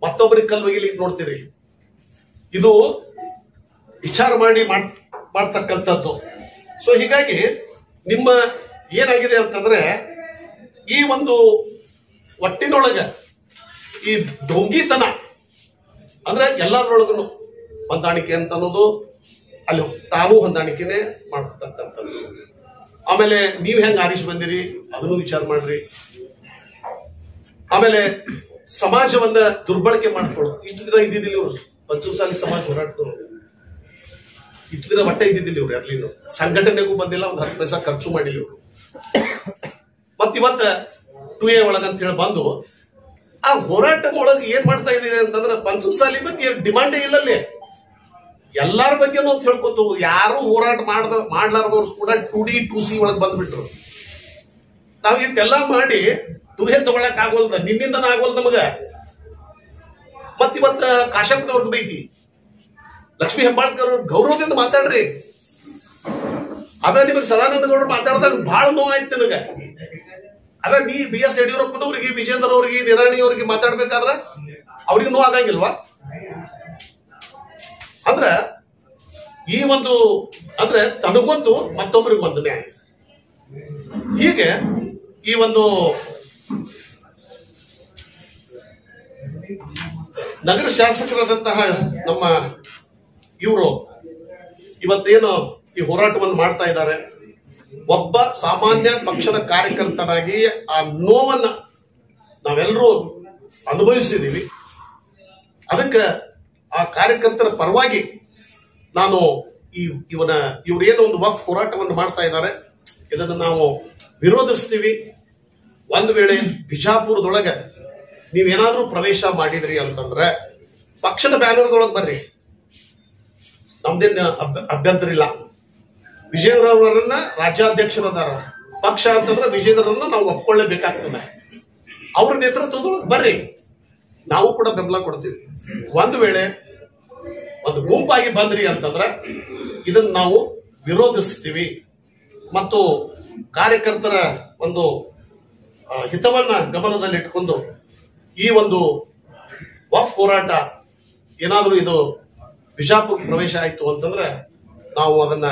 ಮತ್ತೊಬ್ಬರಿಗೆ ಕಲ್ಲು ಒಗಿಲಿಕ್ಕೆ ನೋಡ್ತೀರಿ. ಇದು ವಿಚಾರ ಮಾಡಿ ಮಾಡ್ತಕ್ಕಂಥದ್ದು. ಸೊ ಹೀಗಾಗಿ ನಿಮ್ಮ ಏನಾಗಿದೆ ಅಂತಂದ್ರೆ ಈ ಒಂದು ಒಟ್ಟಿನೊಳಗೆ ಈ ಡೊಂಗಿತನ ಅಂದ್ರೆ ಎಲ್ಲರೊಳಗೂ ಹೊಂದಾಣಿಕೆ ಅಂತ ಅನ್ನೋದು, ಅಲ್ಲಿ ತಾನು ಹೊಂದಾಣಿಕೆನೆ ಮಾಡ್ತಕ್ಕಂಥದ್ದು. ಆಮೇಲೆ ನೀವು ಹೆಂಗ್ ಆರಿಸಿ ಬಂದಿರಿ ಅದನ್ನು ವಿಚಾರ ಮಾಡ್ರಿ. ಆಮೇಲೆ ಸಮಾಜವನ್ನ ದುರ್ಬಳಕೆ ಮಾಡ್ಕೊಳ್ಳೋದು. ಇಷ್ಟು ದಿನ ಇದ್ದಿದ್ದಿಲ್ಲ ಇವರು ಪಂಚಮಸಾಲಿ ಸಮಾಜ ಹೋರಾಟದವರು. ಇಷ್ಟು ದಿನ ಒಟ್ಟೆ ಇದ್ದಿದ್ದಿಲ್ಲ ಇವ್ರು, ಎರ್ಲಿನೂ ಸಂಘಟನೆಗೂ ಬಂದಿಲ್ಲ, ಒಂದು 10 ಪೈಸಾ ಖರ್ಚು ಮಾಡಿಲ್ಲ ಇವರು. ಮತ್ತಿವತ್ತ 2A ಒಳಗಂತ ಹೇಳಿ ಬಂದು ಆ ಹೋರಾಟ ಒಳಗೆ ಏನ್ ಮಾಡ್ತಾ ಇದೀರಿ ಅಂತಂದ್ರೆ ಪಂಚಮಸಾಲಿ ಬಗ್ಗೆ ಡಿಮಾಂಡೇ ಇಲ್ಲಲ್ಲಿ. ಎಲ್ಲಾರ ಬಗ್ಗೆನೂ ಅಂತ ಹೇಳ್ಕೊತ ಯಾರು ಹೋರಾಟ ಮಾಡ್ಲಾರ್ದವ್ರು ಕೂಡ 2D 2C ಒಳಗೆ ಬಂದ್ಬಿಟ್ರು. ನಾವ್ ಇಟ್ಟೆಲ್ಲಾ ಮಾಡಿ 2A ತಗೊಳಕ್ ಆಗೋಲ್ದ, ನಿನ್ನಿಂದನ ಆಗೋಲ್ದ ನಮಗ. ಮತ್ತಿವತ್ತ ಕಾಶ್ಯಪ್ನವ್ರಿಗೆ ಬೈತಿ, ಲಕ್ಷ್ಮೀ ಹೆಬ್ಬಾಳ್ಕರ್ ಗೌರವದಿಂದ ಮಾತಾಡ್ರಿ. ಅದ ನಿಮಗೆ ಸದಾನಂದ ಗೌಡರು ಮಾತಾಡಿದಾಗ ಬಹಳ ನೋವಾಯ್ತು ನನಗ. ಅದ ನೀ BS ಯಡಿಯೂರಪ್ಪನವ್ರಿಗೆ, ವಿಜೇಂದ್ರ ಅವ್ರಿಗೆ, ನಿರಾಣಿ ಅವ್ರಿಗೆ ಮಾತಾಡ್ಬೇಕಾದ್ರ ಅವ್ರಿಗೆ ನೋವು ಆಗಂಗಿಲ್ವಾ? ಅಂದ್ರ ಈ ಒಂದು ಅಂದ್ರೆ ತನಗೊಂದು ಮತ್ತೊಬ್ಬರಿಗೆ ಒಂದು ನ್ಯಾಯ. ಹೀಗೆ ಈ ಒಂದು ನಗರ ಶಾಸಕರಾದಂತಹ ನಮ್ಮ ಇವರು ಇವತ್ತೇನು ಈ ಹೋರಾಟವನ್ನು ಮಾಡ್ತಾ ಇದ್ದಾರೆ. ಒಬ್ಬ ಸಾಮಾನ್ಯ ಪಕ್ಷದ ಕಾರ್ಯಕರ್ತನಾಗಿ ಆ ನೋವನ್ನ ನಾವೆಲ್ಲರೂ ಅನುಭವಿಸಿದೀವಿ. ಅದಕ್ಕೆ ಆ ಕಾರ್ಯಕರ್ತರ ಪರವಾಗಿ ನಾನು ಇವ್ರೇನು ಒಂದು ವಕ್ಫ್ ಹೋರಾಟವನ್ನು ಮಾಡ್ತಾ ಇದ್ದಾರೆ, ಇದನ್ನು ನಾವು ವಿರೋಧಿಸ್ತೀವಿ. ಒಂದು ವೇಳೆ ಬಿಜಾಪುರದೊಳಗೆ ನೀವೇನಾದ್ರೂ ಪ್ರವೇಶ ಮಾಡಿದ್ರಿ ಅಂತಂದ್ರೆ ಪಕ್ಷದ ಬ್ಯಾನರ್ದೊಳಗೆ ಬರ್ರಿ, ನಮ್ದೇನು ಅಭ್ಯಂತರ ಇಲ್ಲ. ವಿಜೇಂದ್ರ ಅವರನ್ನ ರಾಜ್ಯಾಧ್ಯಕ್ಷರದಾರ, ಪಕ್ಷ ಅಂತಂದ್ರೆ ವಿಜೇಂದ್ರನ್ನ ನಾವು ಒಪ್ಕೊಳ್ಳೇಬೇಕಾಗ್ತದೆ. ಅವ್ರ ನೇತೃತ್ವದೊಳಗೆ ಬರ್ರಿ, ನಾವು ಕೂಡ ಬೆಂಬಲ ಕೊಡ್ತೀವಿ. ಒಂದು ವೇಳೆ ಒಂದು ಗುಂಪಾಗಿ ಬಂದ್ರಿ ಅಂತಂದ್ರೆ ಇದನ್ನ ನಾವು ವಿರೋಧಿಸ್ತೀವಿ ಮತ್ತು ಕಾರ್ಯಕರ್ತರ ಒಂದು ಹಿತವನ್ನ ಗಮನದಲ್ಲಿಟ್ಟುಕೊಂಡು ಈ ಒಂದು ವಫ್ ಹೋರಾಟ ಏನಾದರೂ ಇದು ಬಿಜಾಪುರ ಪ್ರವೇಶ ಆಯಿತು ಅಂತಂದ್ರೆ ನಾವು ಅದನ್ನ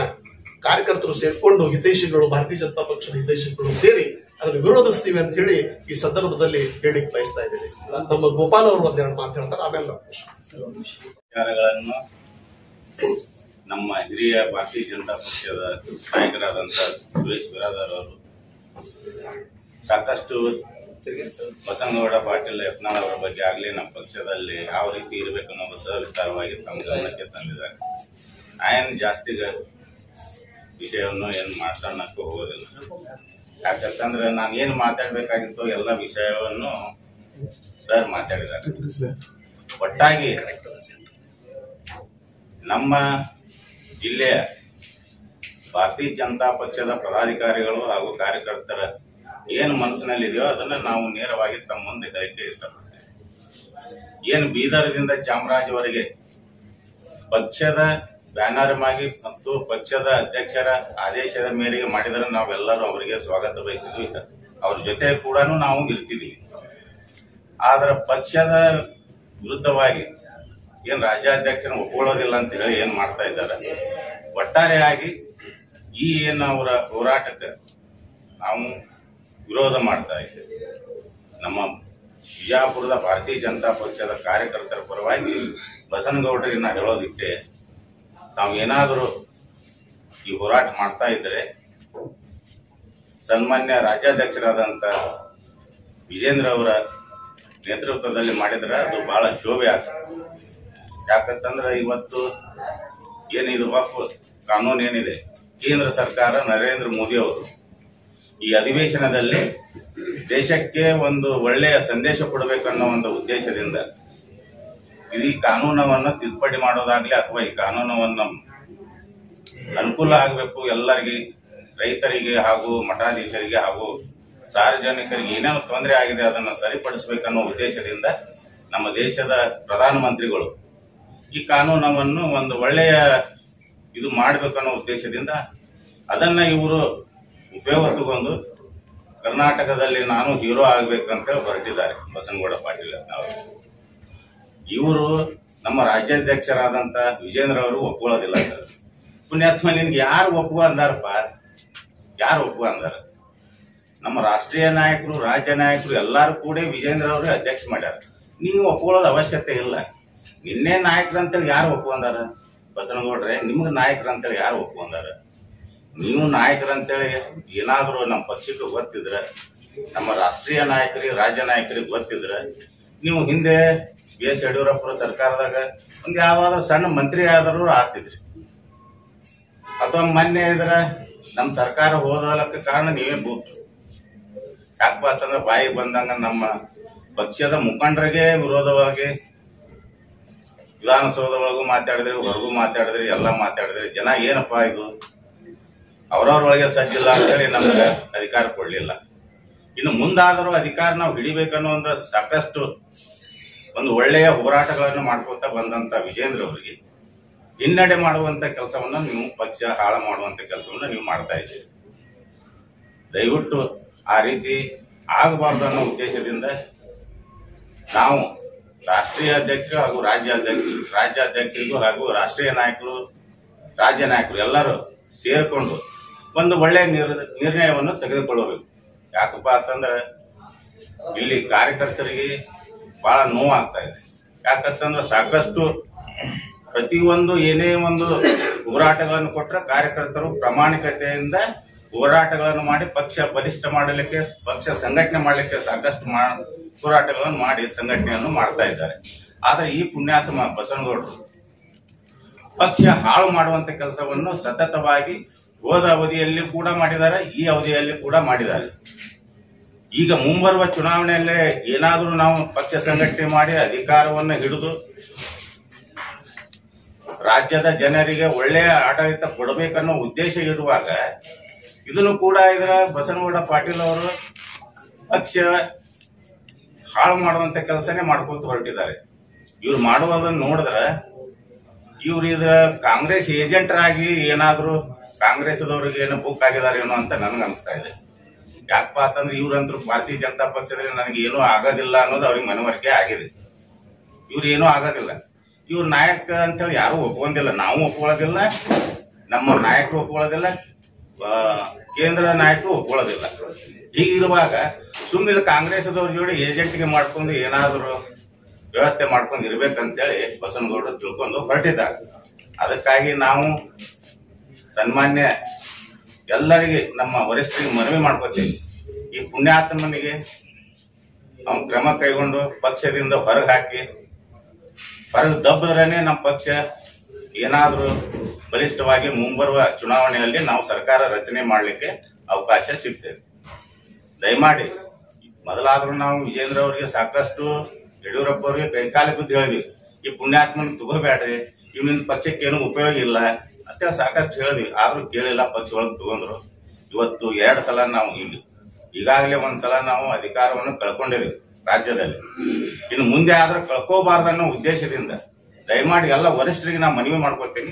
ಕಾರ್ಯಕರ್ತರು ಸೇರ್ಕೊಂಡು ಹಿತೈಷಿಗಳು, ಭಾರತೀಯ ಜನತಾ ಪಕ್ಷದ ಹಿತೈಷಿಗಳು ಸೇರಿ ಅದನ್ನು ವಿರೋಧಿಸ್ತೀವಿ ಅಂತ ಹೇಳಿ ಈ ಸಂದರ್ಭದಲ್ಲಿ ಹೇಳಿಕ್ ಬಯಸ್ತಾ ಇದ್ದೀನಿ. ನಮ್ಮ ಗೋಪಾಲ್ ಅವರು ಒಂದೆರಡು ಮಾತು ಹೇಳ್ತಾರೆ, ಆಮೇಲೆ ವಿಚಾರಗಳನ್ನು ನಮ್ಮ ಹಿರಿಯ ಭಾರತೀಯ ಜನತಾ ಪಕ್ಷದ ನಾಯಕರಾದಂಥ ಸುರೇಶ್ ಬಿರಾದಾರ್ ಅವರು ಸಾಕಷ್ಟು ಬಸನಗೌಡ ಪಾಟೀಲ್ ಯತ್ನಾಳ್ ಅವರ ಬಗ್ಗೆ ಆಗಲಿ ನಮ್ಮ ಪಕ್ಷದಲ್ಲಿ ಯಾವ ರೀತಿ ಇರಬೇಕು ಅನ್ನೋದು ಸವಿಸ್ತಾರವಾಗಿ ತಮ್ಮ ಗಮನಕ್ಕೆ ತಂದಿದ್ದಾರೆ. ನಾಯನ್ ಜಾಸ್ತಿ ವಿಷಯವನ್ನು ಏನು ಮಾತಾಡಕ್ಕೆ ಹೋಗೋದಿಲ್ಲ. ಯಾಕಂತಂದ್ರೆ ನಾನು ಏನು ಮಾತಾಡ್ಬೇಕಾಗಿತ್ತು ಎಲ್ಲ ವಿಷಯವನ್ನು ಸರ್ ಮಾತಾಡಿದ್ದಾರೆ. ಒಟ್ಟಾಗಿ ನಮ್ಮ ಜಿಲ್ಲೆಯ ಭಾರತೀಯ ಜನತಾ ಪಕ್ಷದ ಪದಾಧಿಕಾರಿಗಳು ಹಾಗೂ ಕಾರ್ಯಕರ್ತರ ಏನು ಮನಸ್ಸಿನಲ್ಲಿದೆಯೋ ಅದನ್ನ ನಾವು ನೇರವಾಗಿ ತಮ್ಮ ಮುಂದೆ ಹೇಳಕ್ಕೆ ಇಷ್ಟಪಡ್ತೇವೆ. ಏನು ಬೀದರ್ದಿಂದ ಚಾಮರಾಜವರೆಗೆ ಪಕ್ಷದ ಬ್ಯಾನರ್ ಆಗಿ ಮತ್ತು ಪಕ್ಷದ ಅಧ್ಯಕ್ಷರ ಆದೇಶದ ಮೇರೆಗೆ ಮಾಡಿದರೆ ನಾವೆಲ್ಲರೂ ಅವರಿಗೆ ಸ್ವಾಗತ ಬಯಸ್ತಿದ್ವಿ, ಅವ್ರ ಜೊತೆ ಕೂಡ ನಾವು ಇರ್ತಿದೀವಿ. ಆದ್ರೆ ಪಕ್ಷದ ವಿರುದ್ಧವಾಗಿ ಏನ್ ರಾಜ್ಯಾಧ್ಯಕ್ಷರ ಒಪ್ಕೊಳ್ಳೋದಿಲ್ಲ ಅಂತ ಹೇಳಿ ಏನ್ ಮಾಡ್ತಾ ಇದ್ದಾರೆ. ಒಟ್ಟಾರೆಯಾಗಿ ಈ ಏನು ಅವರ ಹೋರಾಟಕ್ಕೆ ನಾವು ವಿರೋಧ ಮಾಡ್ತಾ ಇದ್ದೇವೆ. ನಮ್ಮ ಬಿಜಾಪುರದ ಭಾರತೀಯ ಜನತಾ ಪಕ್ಷದ ಕಾರ್ಯಕರ್ತರ ಪರವಾಗಿ ಬಸನಗೌಡರಿಗೆ ನಾವು ಹೇಳೋದಿಕ್ಕೆ, ನಾವು ಏನಾದರೂ ಈ ಹೋರಾಟ ಮಾಡ್ತಾ ಇದ್ರೆ ಸನ್ಮಾನ್ಯ ರಾಜ್ಯಾಧ್ಯಕ್ಷರಾದಂತ ವಿಜೇಂದ್ರ ಅವರ ನೇತೃತ್ವದಲ್ಲಿ ಮಾಡಿದ್ರೆ ಅದು ಬಹಳ ಶೋಭೆ ಆಗ್ತದೆ. ಯಾಕಂತಂದ್ರೆ ಇವತ್ತು ಏನಿದು ವಫ್ ಕಾನೂನು ಏನಿದೆ, ಕೇಂದ್ರ ಸರ್ಕಾರ ನರೇಂದ್ರ ಮೋದಿ ಅವರು ಈ ಅಧಿವೇಶನದಲ್ಲಿ ದೇಶಕ್ಕೆ ಒಂದು ಒಳ್ಳೆಯ ಸಂದೇಶ ಕೊಡಬೇಕನ್ನೋ ಒಂದು ಉದ್ದೇಶದಿಂದ ಈ ಕಾನೂನವನ್ನು ತಿದ್ದುಪಡಿ ಮಾಡೋದಾಗ್ಲಿ ಅಥವಾ ಈ ಕಾನೂನವನ್ನು ಅನುಕೂಲ ಆಗಬೇಕು ಎಲ್ಲರಿಗೆ, ರೈತರಿಗೆ ಹಾಗೂ ಮಠಾಧೀಶರಿಗೆ ಹಾಗೂ ಸಾರ್ವಜನಿಕರಿಗೆ ಏನೇನು ತೊಂದರೆ ಆಗಿದೆ ಅದನ್ನು ಸರಿಪಡಿಸಬೇಕನ್ನೋ ಉದ್ದೇಶದಿಂದ ನಮ್ಮ ದೇಶದ ಪ್ರಧಾನಮಂತ್ರಿಗಳು ಈ ಕಾನೂನವನ್ನು ಒಂದು ಒಳ್ಳೆಯ ಇದು ಮಾಡಬೇಕನ್ನೋ ಉದ್ದೇಶದಿಂದ ಅದನ್ನ ಇವರು ಉಪಯೋಗ ತಗೊಂಡು ಕರ್ನಾಟಕದಲ್ಲಿ ನಾನು ಹೀರೋ ಆಗ್ಬೇಕಂತ ಹೊರಟಿದ್ದಾರೆ ಬಸನಗೌಡ ಪಾಟೀಲ್ ಅವರು. ಇವರು ನಮ್ಮ ರಾಜ್ಯಾಧ್ಯಕ್ಷರಾದಂತ ವಿಜೇಂದ್ರ ಅವರು ಒಪ್ಕೊಳ್ಳೋದಿಲ್ಲ. ಪುಣ್ಯಾತ್ಮ ನಿನ್ಗೆ ಯಾರು ಒಪ್ಪುವ ಅಂದಾರಪ್ಪ, ಯಾರು ಒಪ್ಪುವ ಅಂದಾರ? ನಮ್ಮ ರಾಷ್ಟ್ರೀಯ ನಾಯಕರು, ರಾಜ್ಯ ನಾಯಕರು ಎಲ್ಲಾರು ಕೂಡ ವಿಜೇಂದ್ರ ಅವರೇ ಅಧ್ಯಕ್ಷ ಮಾಡ್ಯಾರ. ನೀವು ಒಪ್ಕೊಳ್ಳೋದು ಅವಶ್ಯಕತೆ ಇಲ್ಲ. ನಿನ್ನೆ ನಾಯಕರಂತೇಳಿ ಯಾರು ಒಪ್ಪುವಂದಾರ? ಬಸನಗೌಡ್ರೆ, ನಿಮ್ಗೆ ನಾಯಕರಂತೇಳಿ ಯಾರು ಒಪ್ಪುವಂದಾರ? ನೀವು ನಾಯಕರಂತೇಳಿ ಏನಾದರೂ ನಮ್ಮ ಪಕ್ಷಕ್ಕೆ ಗೊತ್ತಿದ್ರೆ, ನಮ್ಮ ರಾಷ್ಟ್ರೀಯ ನಾಯಕರಿಗೆ, ರಾಜ್ಯ ನಾಯಕರಿಗೆ ಗೊತ್ತಿದ್ರೆ ನೀವು ಹಿಂದೆ ಬಿ ಎಸ್ ಯಡಿಯೂರಪ್ಪರ ಸರ್ಕಾರದಾಗ ಒಂದು ಯಾವ್ದಾದ್ರು ಸಣ್ಣ ಮಂತ್ರಿ ಆದರೂ ಆಗ್ತಿದ್ರಿ. ಅಥವಾ ಮೊನ್ನೆ ಇದ್ರ ನಮ್ಮ ಸರ್ಕಾರ ಹೋದಲಕ್ಕೆ ಕಾರಣ ನೀವೇ ಬೂತು. ಯಾಕಪ್ಪ ಅಂತಂದ್ರೆ ಬಾಯಿ ಬಂದಂಗ ನಮ್ಮ ಪಕ್ಷದ ಮುಖಂಡರಿಗೆ ವಿರೋಧವಾಗಿ ವಿಧಾನಸೌಧ ಒಳಗೂ ಮಾತಾಡಿದ್ರಿ, ಹೊರಗೂ ಮಾತಾಡಿದ್ರಿ, ಎಲ್ಲ ಮಾತಾಡಿದ್ರಿ. ಜನ ಏನಪ್ಪಾ ಇದು ಅವ್ರವ್ರೊಳಗೆ ಸಜ್ಜಿಲ್ಲ ಅಂತೇಳಿ ನಮ್ಗೆ ಅಧಿಕಾರ ಕೊಡ್ಲಿಲ್ಲ. ಇನ್ನು ಮುಂದಾದರೂ ಅಧಿಕಾರ ನಾವು ಹಿಡಿಬೇಕನ್ನೋ ಒಂದು ಸಾಕಷ್ಟು ಒಂದು ಒಳ್ಳೆಯ ಹೋರಾಟಗಳನ್ನು ಮಾಡ್ಕೊತಾ ಬಂದಂತ ವಿಜೇಂದ್ರ ಅವರಿಗೆ ಹಿನ್ನಡೆ ಮಾಡುವಂತ ಕೆಲಸವನ್ನ ನೀವು, ಪಕ್ಷ ಹಾಳು ಮಾಡುವಂತ ಕೆಲಸವನ್ನ ನೀವು ಮಾಡ್ತಾ ಇದ್ದೀರಿ. ದಯವಿಟ್ಟು ಆ ರೀತಿ ಆಗಬಾರ್ದು ಅನ್ನೋ ಉದ್ದೇಶದಿಂದ ನಾವು ರಾಷ್ಟ್ರೀಯ ಅಧ್ಯಕ್ಷರು ಹಾಗೂ ರಾಜ್ಯಾಧ್ಯಕ್ಷರಿಗೂ ಹಾಗೂ ರಾಷ್ಟ್ರೀಯ ನಾಯಕರು, ರಾಜ್ಯ ನಾಯಕರು ಎಲ್ಲರೂ ಸೇರ್ಕೊಂಡು ಒಂದು ಒಳ್ಳೆಯ ನಿರ್ಣಯವನ್ನು ತೆಗೆದುಕೊಳ್ಳಬೇಕು. ಯಾಕಪ್ಪ ಅಂತಂದ್ರೆ ಇಲ್ಲಿ ಕಾರ್ಯಕರ್ತರಿಗೆ ಬಹಳ ನೋವಾಗ್ತಾ ಇದೆ. ಯಾಕಂತಂದ್ರೆ ಸಾಕಷ್ಟು ಪ್ರತಿಯೊಂದು ಏನೇ ಒಂದು ಹೋರಾಟಗಳನ್ನು ಕೊಟ್ಟರೆ ಕಾರ್ಯಕರ್ತರು ಪ್ರಾಮಾಣಿಕತೆಯಿಂದ ಹೋರಾಟಗಳನ್ನು ಮಾಡಿ ಪಕ್ಷ ಬಲಿಷ್ಠ ಮಾಡಲಿಕ್ಕೆ, ಪಕ್ಷ ಸಂಘಟನೆ ಮಾಡಲಿಕ್ಕೆ ಸಾಕಷ್ಟು ಹೋರಾಟಗಳನ್ನು ಮಾಡಿ ಸಂಘಟನೆಯನ್ನು ಮಾಡ್ತಾ ಇದ್ದಾರೆ. ಆದ್ರೆ ಈ ಪುಣ್ಯಾತ್ಮ ಬಸನಗೌಡರು ಪಕ್ಷ ಹಾಳು ಮಾಡುವಂತ ಕೆಲಸವನ್ನು ಸತತವಾಗಿ ಹೋದ ಅವಧಿಯಲ್ಲಿ ಕೂಡ ಮಾಡಿದ್ದಾರೆ, ಈ ಅವಧಿಯಲ್ಲಿ ಕೂಡ ಮಾಡಿದ್ದಾರೆ. ಈಗ ಮುಂಬರುವ ಚುನಾವಣೆಯಲ್ಲೇ ಏನಾದರೂ ನಾವು ಪಕ್ಷ ಸಂಘಟನೆ ಮಾಡಿ ಅಧಿಕಾರವನ್ನು ಹಿಡಿದು ರಾಜ್ಯದ ಜನರಿಗೆ ಒಳ್ಳೆಯ ಆಡಳಿತ ಕೊಡಬೇಕನ್ನೋ ಉದ್ದೇಶ ಇರುವಾಗ ಇದನ್ನು ಕೂಡ ಬಸನಗೌಡ ಪಾಟೀಲ್ ಅವರು ಪಕ್ಷ ಹಾಳು ಮಾಡುವಂತ ಕೆಲಸನೇ ಮಾಡ್ಕೊಂತ ಹೊರಟಿದ್ದಾರೆ. ಇವ್ರು ಮಾಡುವುದನ್ನು ನೋಡಿದ್ರೆ ಇವ್ರು ಕಾಂಗ್ರೆಸ್ ಏಜೆಂಟರಾಗಿ ಏನಾದರೂ ಕಾಂಗ್ರೆಸ್ದವ್ರಿಗೆ ಏನೋ ಬುಕ್ ಆಗಿದ್ದಾರೆ ಏನೋ ಅಂತ ನನಗೆ ಅನಿಸ್ತಾ ಇದೆ. ಯಾಕಪ್ಪ ಅಂತಂದ್ರೆ ಇವ್ರಂತರೂ ಭಾರತೀಯ ಜನತಾ ಪಕ್ಷದಲ್ಲಿ ನನಗೆ ಏನೂ ಆಗೋದಿಲ್ಲ ಅನ್ನೋದು ಅವ್ರಿಗೆ ಮನವರಿಕೆ ಆಗಿದೆ. ಇವ್ರು ಏನೂ ಆಗೋದಿಲ್ಲ, ಇವ್ರ ನಾಯಕ ಅಂತೇಳಿ ಯಾರು ಒಪ್ಕೊಂಡಿಲ್ಲ, ನಾವು ಒಪ್ಕೊಳ್ಳೋದಿಲ್ಲ, ನಮ್ಮ ನಾಯಕರು ಒಪ್ಕೊಳ್ಳೋದಿಲ್ಲ, ಕೇಂದ್ರ ನಾಯಕರು ಒಪ್ಕೊಳ್ಳೋದಿಲ್ಲ. ಹೀಗಿರುವಾಗ ಸುಮ್ಮನೆ ಕಾಂಗ್ರೆಸ್ದವ್ರ ಜೋಡಿ ಏಜೆಂಟ್ಗೆ ಮಾಡ್ಕೊಂಡು ಏನಾದರೂ ವ್ಯವಸ್ಥೆ ಮಾಡ್ಕೊಂಡು ಇರ್ಬೇಕಂತೇಳಿ ಬಸನಗೌಡರು ತಿಳ್ಕೊಂಡು ಹೊರಟಿದ್ದಾರೆ. ಅದಕ್ಕಾಗಿ ನಾವು ಸನ್ಮಾನ್ಯ ಎಲ್ಲರಿಗೆ ನಮ್ಮ ವರಿಷ್ಠರಿಗೆ ಮನವಿ ಮಾಡ್ಕೋತೀವಿ, ಈ ಪುಣ್ಯಾತ್ಮನಿಗೆ ನಾವು ಕ್ರಮ ಕೈಗೊಂಡು ಪಕ್ಷದಿಂದ ಹೊರಗೆ ಹಾಕಿ ಹೊರಗೆ ದಬ್ಬಿದ್ರೇನೆ ನಮ್ಮ ಪಕ್ಷ ಏನಾದರೂ ಬಲಿಷ್ಠವಾಗಿ ಮುಂಬರುವ ಚುನಾವಣೆಯಲ್ಲಿ ನಾವು ಸರ್ಕಾರ ರಚನೆ ಮಾಡಲಿಕ್ಕೆ ಅವಕಾಶ ಸಿಗ್ತದೆ. ದಯಮಾಡಿ ಮೊದಲಾದ್ರೂ ನಾವು ವಿಜೇಂದ್ರ ಅವರಿಗೆ ಸಾಕಷ್ಟು, ಯಡಿಯೂರಪ್ಪ ಅವರಿಗೆ ಕೈಕಾಲ ಬಿದ್ದು ಹೇಳಿದ್ವಿ, ಈ ಪುಣ್ಯಾತ್ಮನ ತಗೋಬೇಡ್ರಿ, ಇವನಿಂದ ಪಕ್ಷಕ್ಕೆ ಏನು ಉಪಯೋಗ ಇಲ್ಲ ಅಂತ ಸಾಕಷ್ಟು ಹೇಳಿದ್ವಿ. ಆದ್ರೂ ಕೇಳಿಲ್ಲ, ಪಕ್ಷ ಒಳಗೆ ತಗೊಂಡ್ರು. ಇವತ್ತು 2 ಸಲ ನಾವು ಈಗಾಗಲೇ 1 ಸಲ ನಾವು ಅಧಿಕಾರವನ್ನು ಕಳ್ಕೊಂಡಿದ್ದೀವಿ ರಾಜ್ಯದಲ್ಲಿ. ಇನ್ನು ಮುಂದೆ ಆದ್ರೆ ಕಳ್ಕೋಬಾರ್ದನ್ನೋ ಉದ್ದೇಶದಿಂದ ದಯಮಾಡಿ ಎಲ್ಲ ವರಿಷ್ಠರಿಗೆ ನಾವು ಮನವಿ ಮಾಡ್ಕೊತೀನಿ,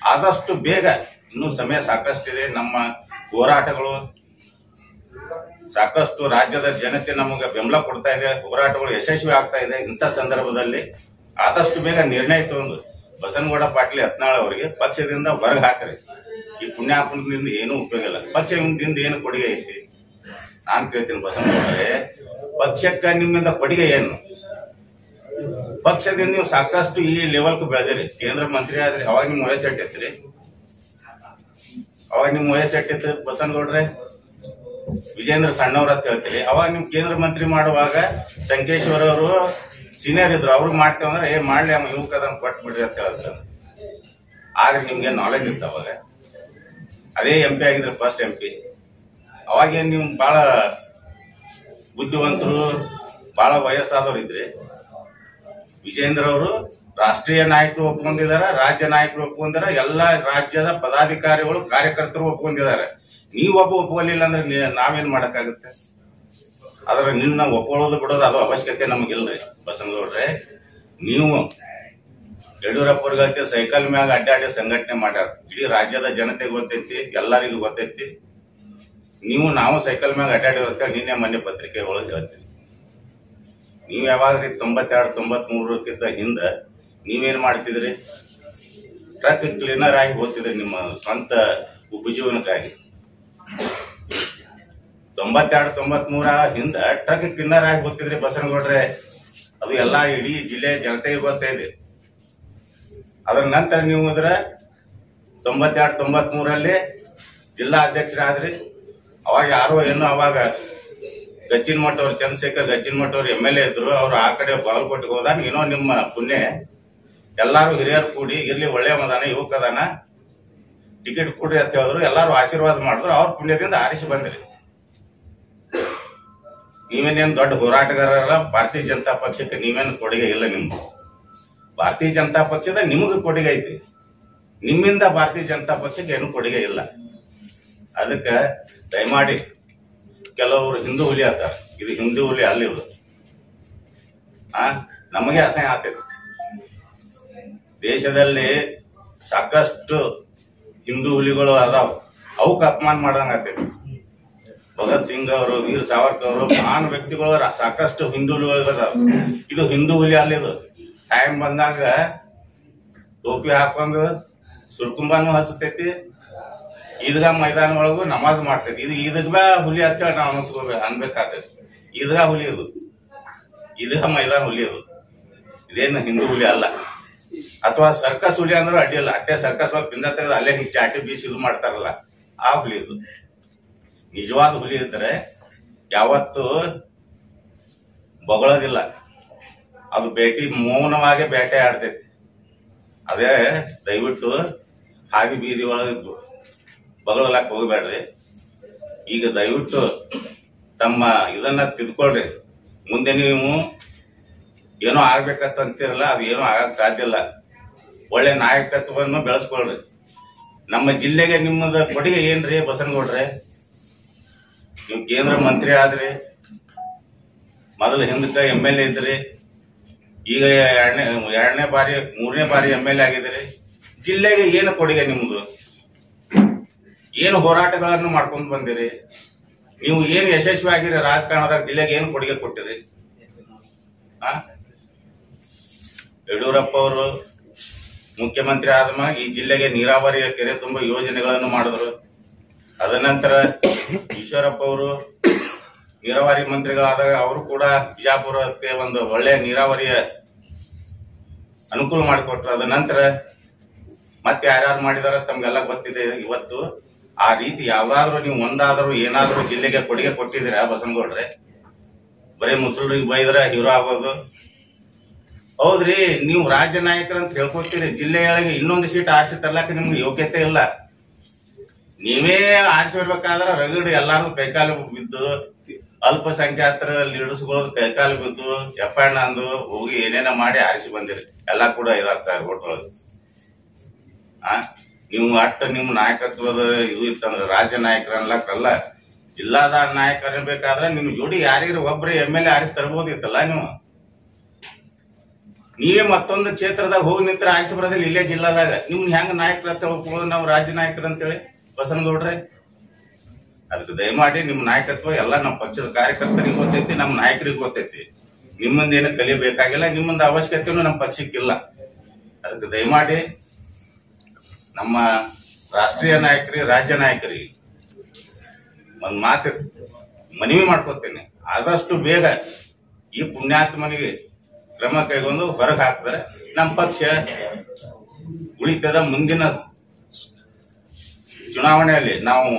ಆದಷ್ಟು ಬೇಗ, ಇನ್ನೂ ಸಮಯ ಸಾಕಷ್ಟಿದೆ, ನಮ್ಮ ಹೋರಾಟಗಳು ಸಾಕಷ್ಟು ರಾಜ್ಯದ ಜನತೆ ನಮಗೆ ಬೆಂಬಲ ಕೊಡ್ತಾ ಇದೆ, ಹೋರಾಟಗಳು ಯಶಸ್ವಿ ಆಗ್ತಾ ಇದೆ. ಇಂಥ ಸಂದರ್ಭದಲ್ಲಿ ಆದಷ್ಟು ಬೇಗ ನಿರ್ಣಯ ತಗೊಂಡು ಬಸನಗೌಡ ಪಾಟೀಲ್ ಯತ್ನಾಳ್ ಅವರಿಗೆ ಪಕ್ಷದಿಂದ ಹೊರಗೆ ಹಾಕ್ರಿ. ಈ ಪುಣ್ಯಾತ್ಮದಿಂದ ಏನೂ ಉಪಯೋಗ ಇಲ್ಲ, ಪಕ್ಷದಿಂದ ಏನು ಕೊಡುಗೆ ಐತಿ? ನಾನ್ ಕೇಳ್ತೀನಿ ಬಸನಗೌಡರೇ, ಪಕ್ಷಕ್ಕೆ ನಿಮ್ಮಿಂದ ಕೊಡುಗೆ ಏನು? ಪಕ್ಷದಿಂದ ನೀವು ಸಾಕಷ್ಟು ಈ ಲೆವೆಲ್ಗೆ ಬೆಳೆದಿರಿ, ಕೇಂದ್ರ ಮಂತ್ರಿ ಆದ್ರಿ. ಅವಾಗ ನಿಮ್ ವಯಸ್ಸು ಎಟ್ಟಿತ್ರಿ? ಅವಾಗ ನಿಮ್ ವಯಸ್ಸು ಎಟ್ಟಿತ್ತು ಬಸನಗೌಡ್ರೆ? ವಿಜೇಂದ್ರ ಸಣ್ಣವ್ರ ಅಂತ ಹೇಳ್ತೀರಿ. ಅವಾಗ ನಿಮ್ ಕೇಂದ್ರ ಮಂತ್ರಿ ಮಾಡುವಾಗ ಸಂಕೇಶ್ವರ ಅವರು ಸೀನಿಯರ್ ಇದ್ರು, ಅವ್ರಿಗೆ ಮಾಡ್ತೇವಂದ್ರೆ ಮಾಡ್ಲಿ ಅಮ್ಮ ಯುವಕ ಅದನ್ನ ಕೊಟ್ಟು ಬಿಡ್ರಿ ಅಂತ ಹೇಳ್ತಾರೆ. ಆದ್ರೆ ನಿಮ್ಗೆ ನಾಲೆಜ್ ಇತ್ತು ಅವಾಗ. ಅದೇ MP ಆಗಿದ್ರೆ, ಫಸ್ಟ್ MP. ಅವಾಗೇನ್ ನೀವು ಬಹಳ ಬುದ್ಧಿವಂತರು, ಬಹಳ ವಯಸ್ಸಾದವ್ರು ಇದ್ರಿ. ವಿಜೇಂದ್ರ ಅವರು ರಾಷ್ಟ್ರೀಯ ನಾಯಕರು ಒಪ್ಕೊಂಡಿದ್ದಾರೆ, ರಾಜ್ಯ ನಾಯಕರು ಒಪ್ಕೊಂಡಿದ್ದಾರೆ, ಎಲ್ಲಾ ರಾಜ್ಯದ ಪದಾಧಿಕಾರಿಗಳು ಕಾರ್ಯಕರ್ತರು ಒಪ್ಕೊಂಡಿದ್ದಾರೆ. ನೀವೊಬ್ಬ ಒಪ್ಕೊಳ್ಳಿಲ್ಲ ಅಂದ್ರೆ ನಾವೇನ್ ಮಾಡಕ್ಕಾಗುತ್ತೆ? ಆದ್ರೆ ನಿನ್ನ ಒಪ್ಕೊಳ್ಳೋದು ಬಿಡೋದು ಅದು ಅವಶ್ಯಕತೆ ನಮಗಿಲ್ರಿ ಬಸನಗೌಡ್ರೆ. ನೀವು ಯಡಿಯೂರಪ್ಪ ಅವ್ರಿಗೆ ಸೈಕಲ್ ಮ್ಯಾಗ ಅಡ್ಡಾಡಿ ಸಂಘಟನೆ ಮಾಡ್ಯಾರ, ಇಡೀ ರಾಜ್ಯದ ಜನತೆಗೆ ಗೊತ್ತೈತಿ, ಎಲ್ಲರಿಗೂ ಗೊತ್ತೈತಿ. ನಾವು ಸೈಕಲ್ ಮ್ಯಾಗ ಅಡ್ಡಾಡಿರೋದಕ್ಕೆ ನಿನ್ನೆ ಮೊನ್ನೆ ಪತ್ರಿಕೆ ಒಳಗೆ ಹೇಳ್ತೀವಿ. ನೀವು ಯಾವಾಗ್ರಿ 92-93ಕ್ಕಿಂತ ಹಿಂದ ನೀವೇನ್ ಮಾಡ್ತಿದ್ರಿ? ಟ್ರಕ್ ಕ್ಲೀನರ್ ಆಗಿ ಹೋಗ್ತಿದ್ರಿ ನಿಮ್ಮ ಸ್ವಂತ ಉಪಜೀವನಕ್ಕಾಗಿ. 92-93 ಹಿಂದ ಟ್ರಕ್ ಕ್ಲೀನರ್ ಆಗಿ ಹೋಗ್ತಿದ್ರಿ ಬಸನಗೌಡ್ರೆ. ಅದು ಎಲ್ಲಾ ಇಡೀ ಜಿಲ್ಲೆ ಜನತೆಗೆ ಗೊತ್ತಿದೆ. ಅದರ ನಂತರ ನೀವು 92-93 ಜಿಲ್ಲಾ ಅಧ್ಯಕ್ಷರಾದ್ರಿ. ಅವಾಗ ಯಾರೋ ಏನೋ ಅವಾಗ ಗಚ್ಚಿನಮಠ ಅವ್ರು, ಚಂದ್ರಶೇಖರ್ ಗಚ್ಚಿನಮಠ ಅವ್ರು MLA ಇದ್ರು. ಅವ್ರು ಆ ಕಡೆ ಬಾಗಲಕೋಟೆಗೆ ಹೋದಾಗ ಏನೋ ನಿಮ್ಮ ಪುಣ್ಯ ಎಲ್ಲಾರು ಹಿರಿಯರು ಕೂಡಿ ಇರ್ಲಿ, ಒಳ್ಳೆ ಮದಾನ, ಯುವಕದಾನ, ಟಿಕೆಟ್ ಕೊಡ್ರಿ ಅಂತ ಹೇಳಿದ್ರು. ಎಲ್ಲಾರು ಆಶೀರ್ವಾದ ಮಾಡಿದ್ರು. ಅವ್ರ ಪುಣ್ಯದಿಂದ ಆರಿಸಿ ಬಂದ್ರಿ. ನೀವೇನೇನು ದೊಡ್ಡ ಹೋರಾಟಗಾರರಲ್ಲ. ಭಾರತೀಯ ಜನತಾ ಪಕ್ಷಕ್ಕೆ ನೀವೇನು ಕೊಡುಗೆ ಇಲ್ಲ. ನಿಮ್ದು ಭಾರತೀಯ ಜನತಾ ಪಕ್ಷದ ನಿಮಗೂ ಕೊಡುಗೆ ಐತಿ, ನಿಮ್ಮಿಂದ ಭಾರತೀಯ ಜನತಾ ಪಕ್ಷಕ್ಕೆ ಏನು ಕೊಡುಗೆ ಇಲ್ಲ. ಅದಕ್ಕೆ ದಯಮಾಡಿ ಕೆಲವರು ಹಿಂದೂ ಹುಲಿ ಅಂತಾರೆ, ಇದು ಹಿಂದೂ ಹುಲಿ ಅಲ್ಲಿ ಇದು ನಮಗೆ ಅಸಹ್ಯ ಆಗ್ತೈತಿ. ದೇಶದಲ್ಲಿ ಸಾಕಷ್ಟು ಹಿಂದೂ ಹುಲಿಗಳು ಅದಾವ, ಅವಕ್ಕೆ ಅಪಮಾನ ಮಾಡ್ದಂಗ ಆಗ್ತೈತಿ. ಭಗತ್ ಸಿಂಗ್ ಅವರು, ವೀರ್ ಸಾವರ್ಕರ್ ಅವರು, ಮಹಾನ್ ವ್ಯಕ್ತಿಗಳು ಸಾಕಷ್ಟು ಹಿಂದೂ ಹುಲಿಗಳು ಅದಾವ. ಇದು ಹಿಂದೂ ಹುಲಿ ಅಲ್ಲಿ ಇದು. ಟೈಮ್ ಬಂದಾಗ ಟೋಪಿ ಹಾಕೊಂಡು ಸುರ್ಕುಂಬಾನು ಹಚ್ಚತೈತಿ, ಈದ್ಗಾ ಮೈದಾನ ಒಳಗು ನಮಾಜ್ ಮಾಡ್ತೈತಿ. ಇದು ಈದ್ಗಾ ಹುಲಿ ಅಂತ ನಾವು ಅನ್ಬೇಕಾಗ್ತೈತಿ. ಈದ್ಗಾ ಹುಲಿ ಇದು, ಈದ್ಗಾ ಮೈದಾನ ಹುಲಿ ಇದು. ಇದೇನು ಹಿಂದೂ ಹುಲಿ ಅಲ್ಲ. ಅಥವಾ ಸರ್ಕಸ್ ಹುಲಿ ಅಂದ್ರೆ ಅಡ್ಡಿಲ್ಲ, ಅಟ್ಟೆ ಸರ್ಕಸ್ ಪಿಂದ ತೆಗೆದು ಅಲ್ಲೇ ಹಿಂಗ್ ಚಾಟಿ ಬೀಸಿ ಇದು ಮಾಡ್ತಾರಲ್ಲ, ಆ ಹುಲಿ ಇದು. ನಿಜವಾದ ಹುಲಿ ಇದ್ರೆ ಯಾವತ್ತು ಬೊಗಳೋದಿಲ್ಲ, ಅದು ಮೌನವಾಗಿ ಬೇಟೆ ಆಡ್ತೈತಿ. ಅದೇ ದಯವಿಟ್ಟು ಹಾದಿ ಬೀದಿ ಒಳಗೆ ಬಗಳಲಾಕ್ ಹೋಗ್ಬೇಡ್ರಿ. ಈಗ ದಯವಿಟ್ಟು ತಮ್ಮ ಇದನ್ನ ತಿದ್ಕೊಳ್ರಿ. ಮುಂದೆ ನೀವು ಏನೋ ಆಗ್ಬೇಕಂತೀರಲ್ಲ, ಅದು ಏನೋ ಆಗಕ್ ಸಾಧ್ಯ ಇಲ್ಲ. ಒಳ್ಳೆ ನಾಯಕತ್ವವನ್ನು ಬೆಳೆಸ್ಕೊಳ್ರಿ. ನಮ್ಮ ಜಿಲ್ಲೆಗೆ ನಿಮ್ಮದ ಕೊಡುಗೆ ಏನ್ರಿ ಬಸನಗೌಡ್ರೆ? ನೀವು ಕೇಂದ್ರ ಮಂತ್ರಿ ಆದ್ರಿ, ಮೊದಲು ಹಿಂದಕ್ಕ MLA ಇದ್ರಿ, ಈಗ ಎರಡನೇ ಬಾರಿ 3ನೇ ಬಾರಿ MLA ಆಗಿದ್ರಿ. ಜಿಲ್ಲೆಗೆ ಏನು ಕೊಡುಗೆ ನಿಮ್ದು? ಏನು ಹೋರಾಟಗಳನ್ನು ಮಾಡ್ಕೊಂಡು ಬಂದಿರಿ? ನೀವು ಏನು ಯಶಸ್ವಿ ಆಗಿರಿ ರಾಜಕಾರಣದಾಗ? ಜಿಲ್ಲೆಗೆ ಏನು ಕೊಡುಗೆ ಕೊಟ್ಟಿರಿ? ಯಡಿಯೂರಪ್ಪ ಅವರು ಮುಖ್ಯಮಂತ್ರಿ ಆದ ಈ ಜಿಲ್ಲೆಗೆ ನೀರಾವರಿಯ ಕೆರೆ ತುಂಬ ಯೋಜನೆಗಳನ್ನು ಮಾಡಿದ್ರು. ಅದ ನಂತರ ಈಶ್ವರಪ್ಪ ಅವರು ನೀರಾವರಿ ಮಂತ್ರಿಗಳಾದಾಗ ಅವರು ಕೂಡ ಬಿಜಾಪುರಕ್ಕೆ ಒಂದು ಒಳ್ಳೆಯ ನೀರಾವರಿಯ ಅನುಕೂಲ ಮಾಡಿಕೊಟ್ರು. ಅದ ನಂತರ ಮತ್ತೆ ಯಾರ್ಯಾರು ಮಾಡಿದಾರ ತಮ್ಗೆಲ್ಲ ಗೊತ್ತಿದೆ. ಇವತ್ತು ಆ ರೀತಿ ಯಾವ್ದಾದ್ರು ನೀವು ಒಂದಾದ್ರೂ ಏನಾದ್ರೂ ಜಿಲ್ಲೆಗೆ ಕೊಡುಗೆ ಕೊಟ್ಟಿದ್ದೀರಾ ಬಸನಗೌಡ್ರೆ? ಬರೀ ಮುಸಲ್ರಿಗೆ ಬೈದ್ರೆ ಹೀರೋ ಆಗೋದು. ಹೌದ್ರಿ, ನೀವು ರಾಜ್ಯ ನಾಯಕರಂತ ಹೇಳ್ಕೊತೀರಿ, ಜಿಲ್ಲೆಯೊಳಗೆ ಇನ್ನೊಂದು ಸೀಟ್ ಆರಿಸಿ ತರ್ಲಾಕ ನಿಮ್ಗೆ ಯೋಗ್ಯತೆ ಇಲ್ಲ. ನೀವೇ ಆರಿಸಿರ್ಬೇಕಾದ್ರೆ ರಗಡ್ ಎಲ್ಲಾರು ಕೈಕಾಲು ಬಿದ್ದು, ಅಲ್ಪಸಂಖ್ಯಾತರ ಲೀಡರ್ಸ್ಗಳು ಕೈಕಾಲು ಬಿದ್ದು ಎಪ್ಪಣ್ಣ ಅಂದು ಹೋಗಿ ಏನೇನ ಮಾಡಿ ಆರಿಸಿ ಬಂದಿರಿ. ಎಲ್ಲಾ ಕೂಡ 5,000 ಸಾವಿರ ಓಟ್ ಒಳಗೆ. ನೀವು ನಿಮ್ಮ ನಾಯಕತ್ವದ ಇದು ಇತ್ತಂದ್ರೆ ರಾಜ್ಯ ನಾಯಕರ ಅನ್ಲಕ್ಕಲ್ಲ, ಜಿಲ್ಲಾದ ನಾಯಕರ ಬೇಕಾದ್ರೆ ನಿಮ್ ಜೋಡಿ ಯಾರಿಗಾರ ಒಬ್ರು MLA ಆರಿಸಿ ತರಬಹುದಿತ್ತಲ್ಲ. ನೀವೇ ಮತ್ತೊಂದು ಕ್ಷೇತ್ರದಾಗ ಹೋಗಿ ನಿಂತರ ಆರಿಸಿ ಬರೋದಿಲ್ಲ. ಇಲ್ಲೇ ಜಿಲ್ಲಾದಾಗ ನಿಮ್ನ ಹೆಂಗ ನಾಯಕರ ಅಂತ ಹೋಗ್ಕೊಳ್ಳೋದು ನಾವು ರಾಜ್ಯ ನಾಯಕರು ಅಂತೇಳಿ ಬಸನಗೌಡ್ರೆ? ಅದಕ್ಕೆ ದಯಮಾಡಿ ನಿಮ್ ನಾಯಕತ್ವ ಎಲ್ಲ ನಮ್ಮ ಪಕ್ಷದ ಕಾರ್ಯಕರ್ತರಿಗೆ ಗೊತ್ತೈತಿ, ನಮ್ಮ ನಾಯಕರಿಗೆ ಗೊತ್ತೈತಿ. ನಿಮ್ಮಂದ ಏನು ಕಲಿಬೇಕಾಗಿಲ್ಲ, ನಿಮ್ಮಂದ ಅವಶ್ಯಕತೆನೂ ನಮ್ಮ ಪಕ್ಷಕ್ಕಿಲ್ಲ. ಅದಕ್ಕೆ ದಯಮಾಡಿ ನಮ್ಮ ರಾಷ್ಟ್ರೀಯ ನಾಯಕರಿಗೆ, ರಾಜ್ಯ ನಾಯಕರಿಗೆ ಒಂದ್ ಮಾತು ಮನವಿ ಮಾಡ್ಕೊತೇನೆ. ಆದಷ್ಟು ಬೇಗ ಈ ಪುಣ್ಯಾತ್ಮನಿಗೆ ಕ್ರಮ ಕೈಗೊಂಡು ಹೊರಗೆ ಹಾಕಿದ್ರೆ ನಮ್ಮ ಪಕ್ಷ ಉಳಿತದ. ಮುಂದಿನ ಚುನಾವಣೆಯಲ್ಲಿ ನಾವು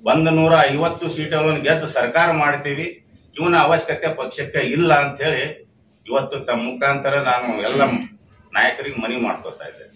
150 ಸೀಟುಗಳನ್ನು ಗೆದ್ದು ಸರ್ಕಾರ ಮಾಡ್ತೀವಿ. ಇವನ ಅವಶ್ಯಕತೆ ಪಕ್ಷಕ್ಕೆ ಇಲ್ಲ ಅಂತ ಹೇಳಿ ಇವತ್ತು ತಮ್ಮ ಮುಖಾಂತರ ನಾನು ಎಲ್ಲ ನಾಯಕರಿಗೆ ಮನವಿ ಮಾಡ್ಕೊತಾ ಇದ್ದೇನೆ.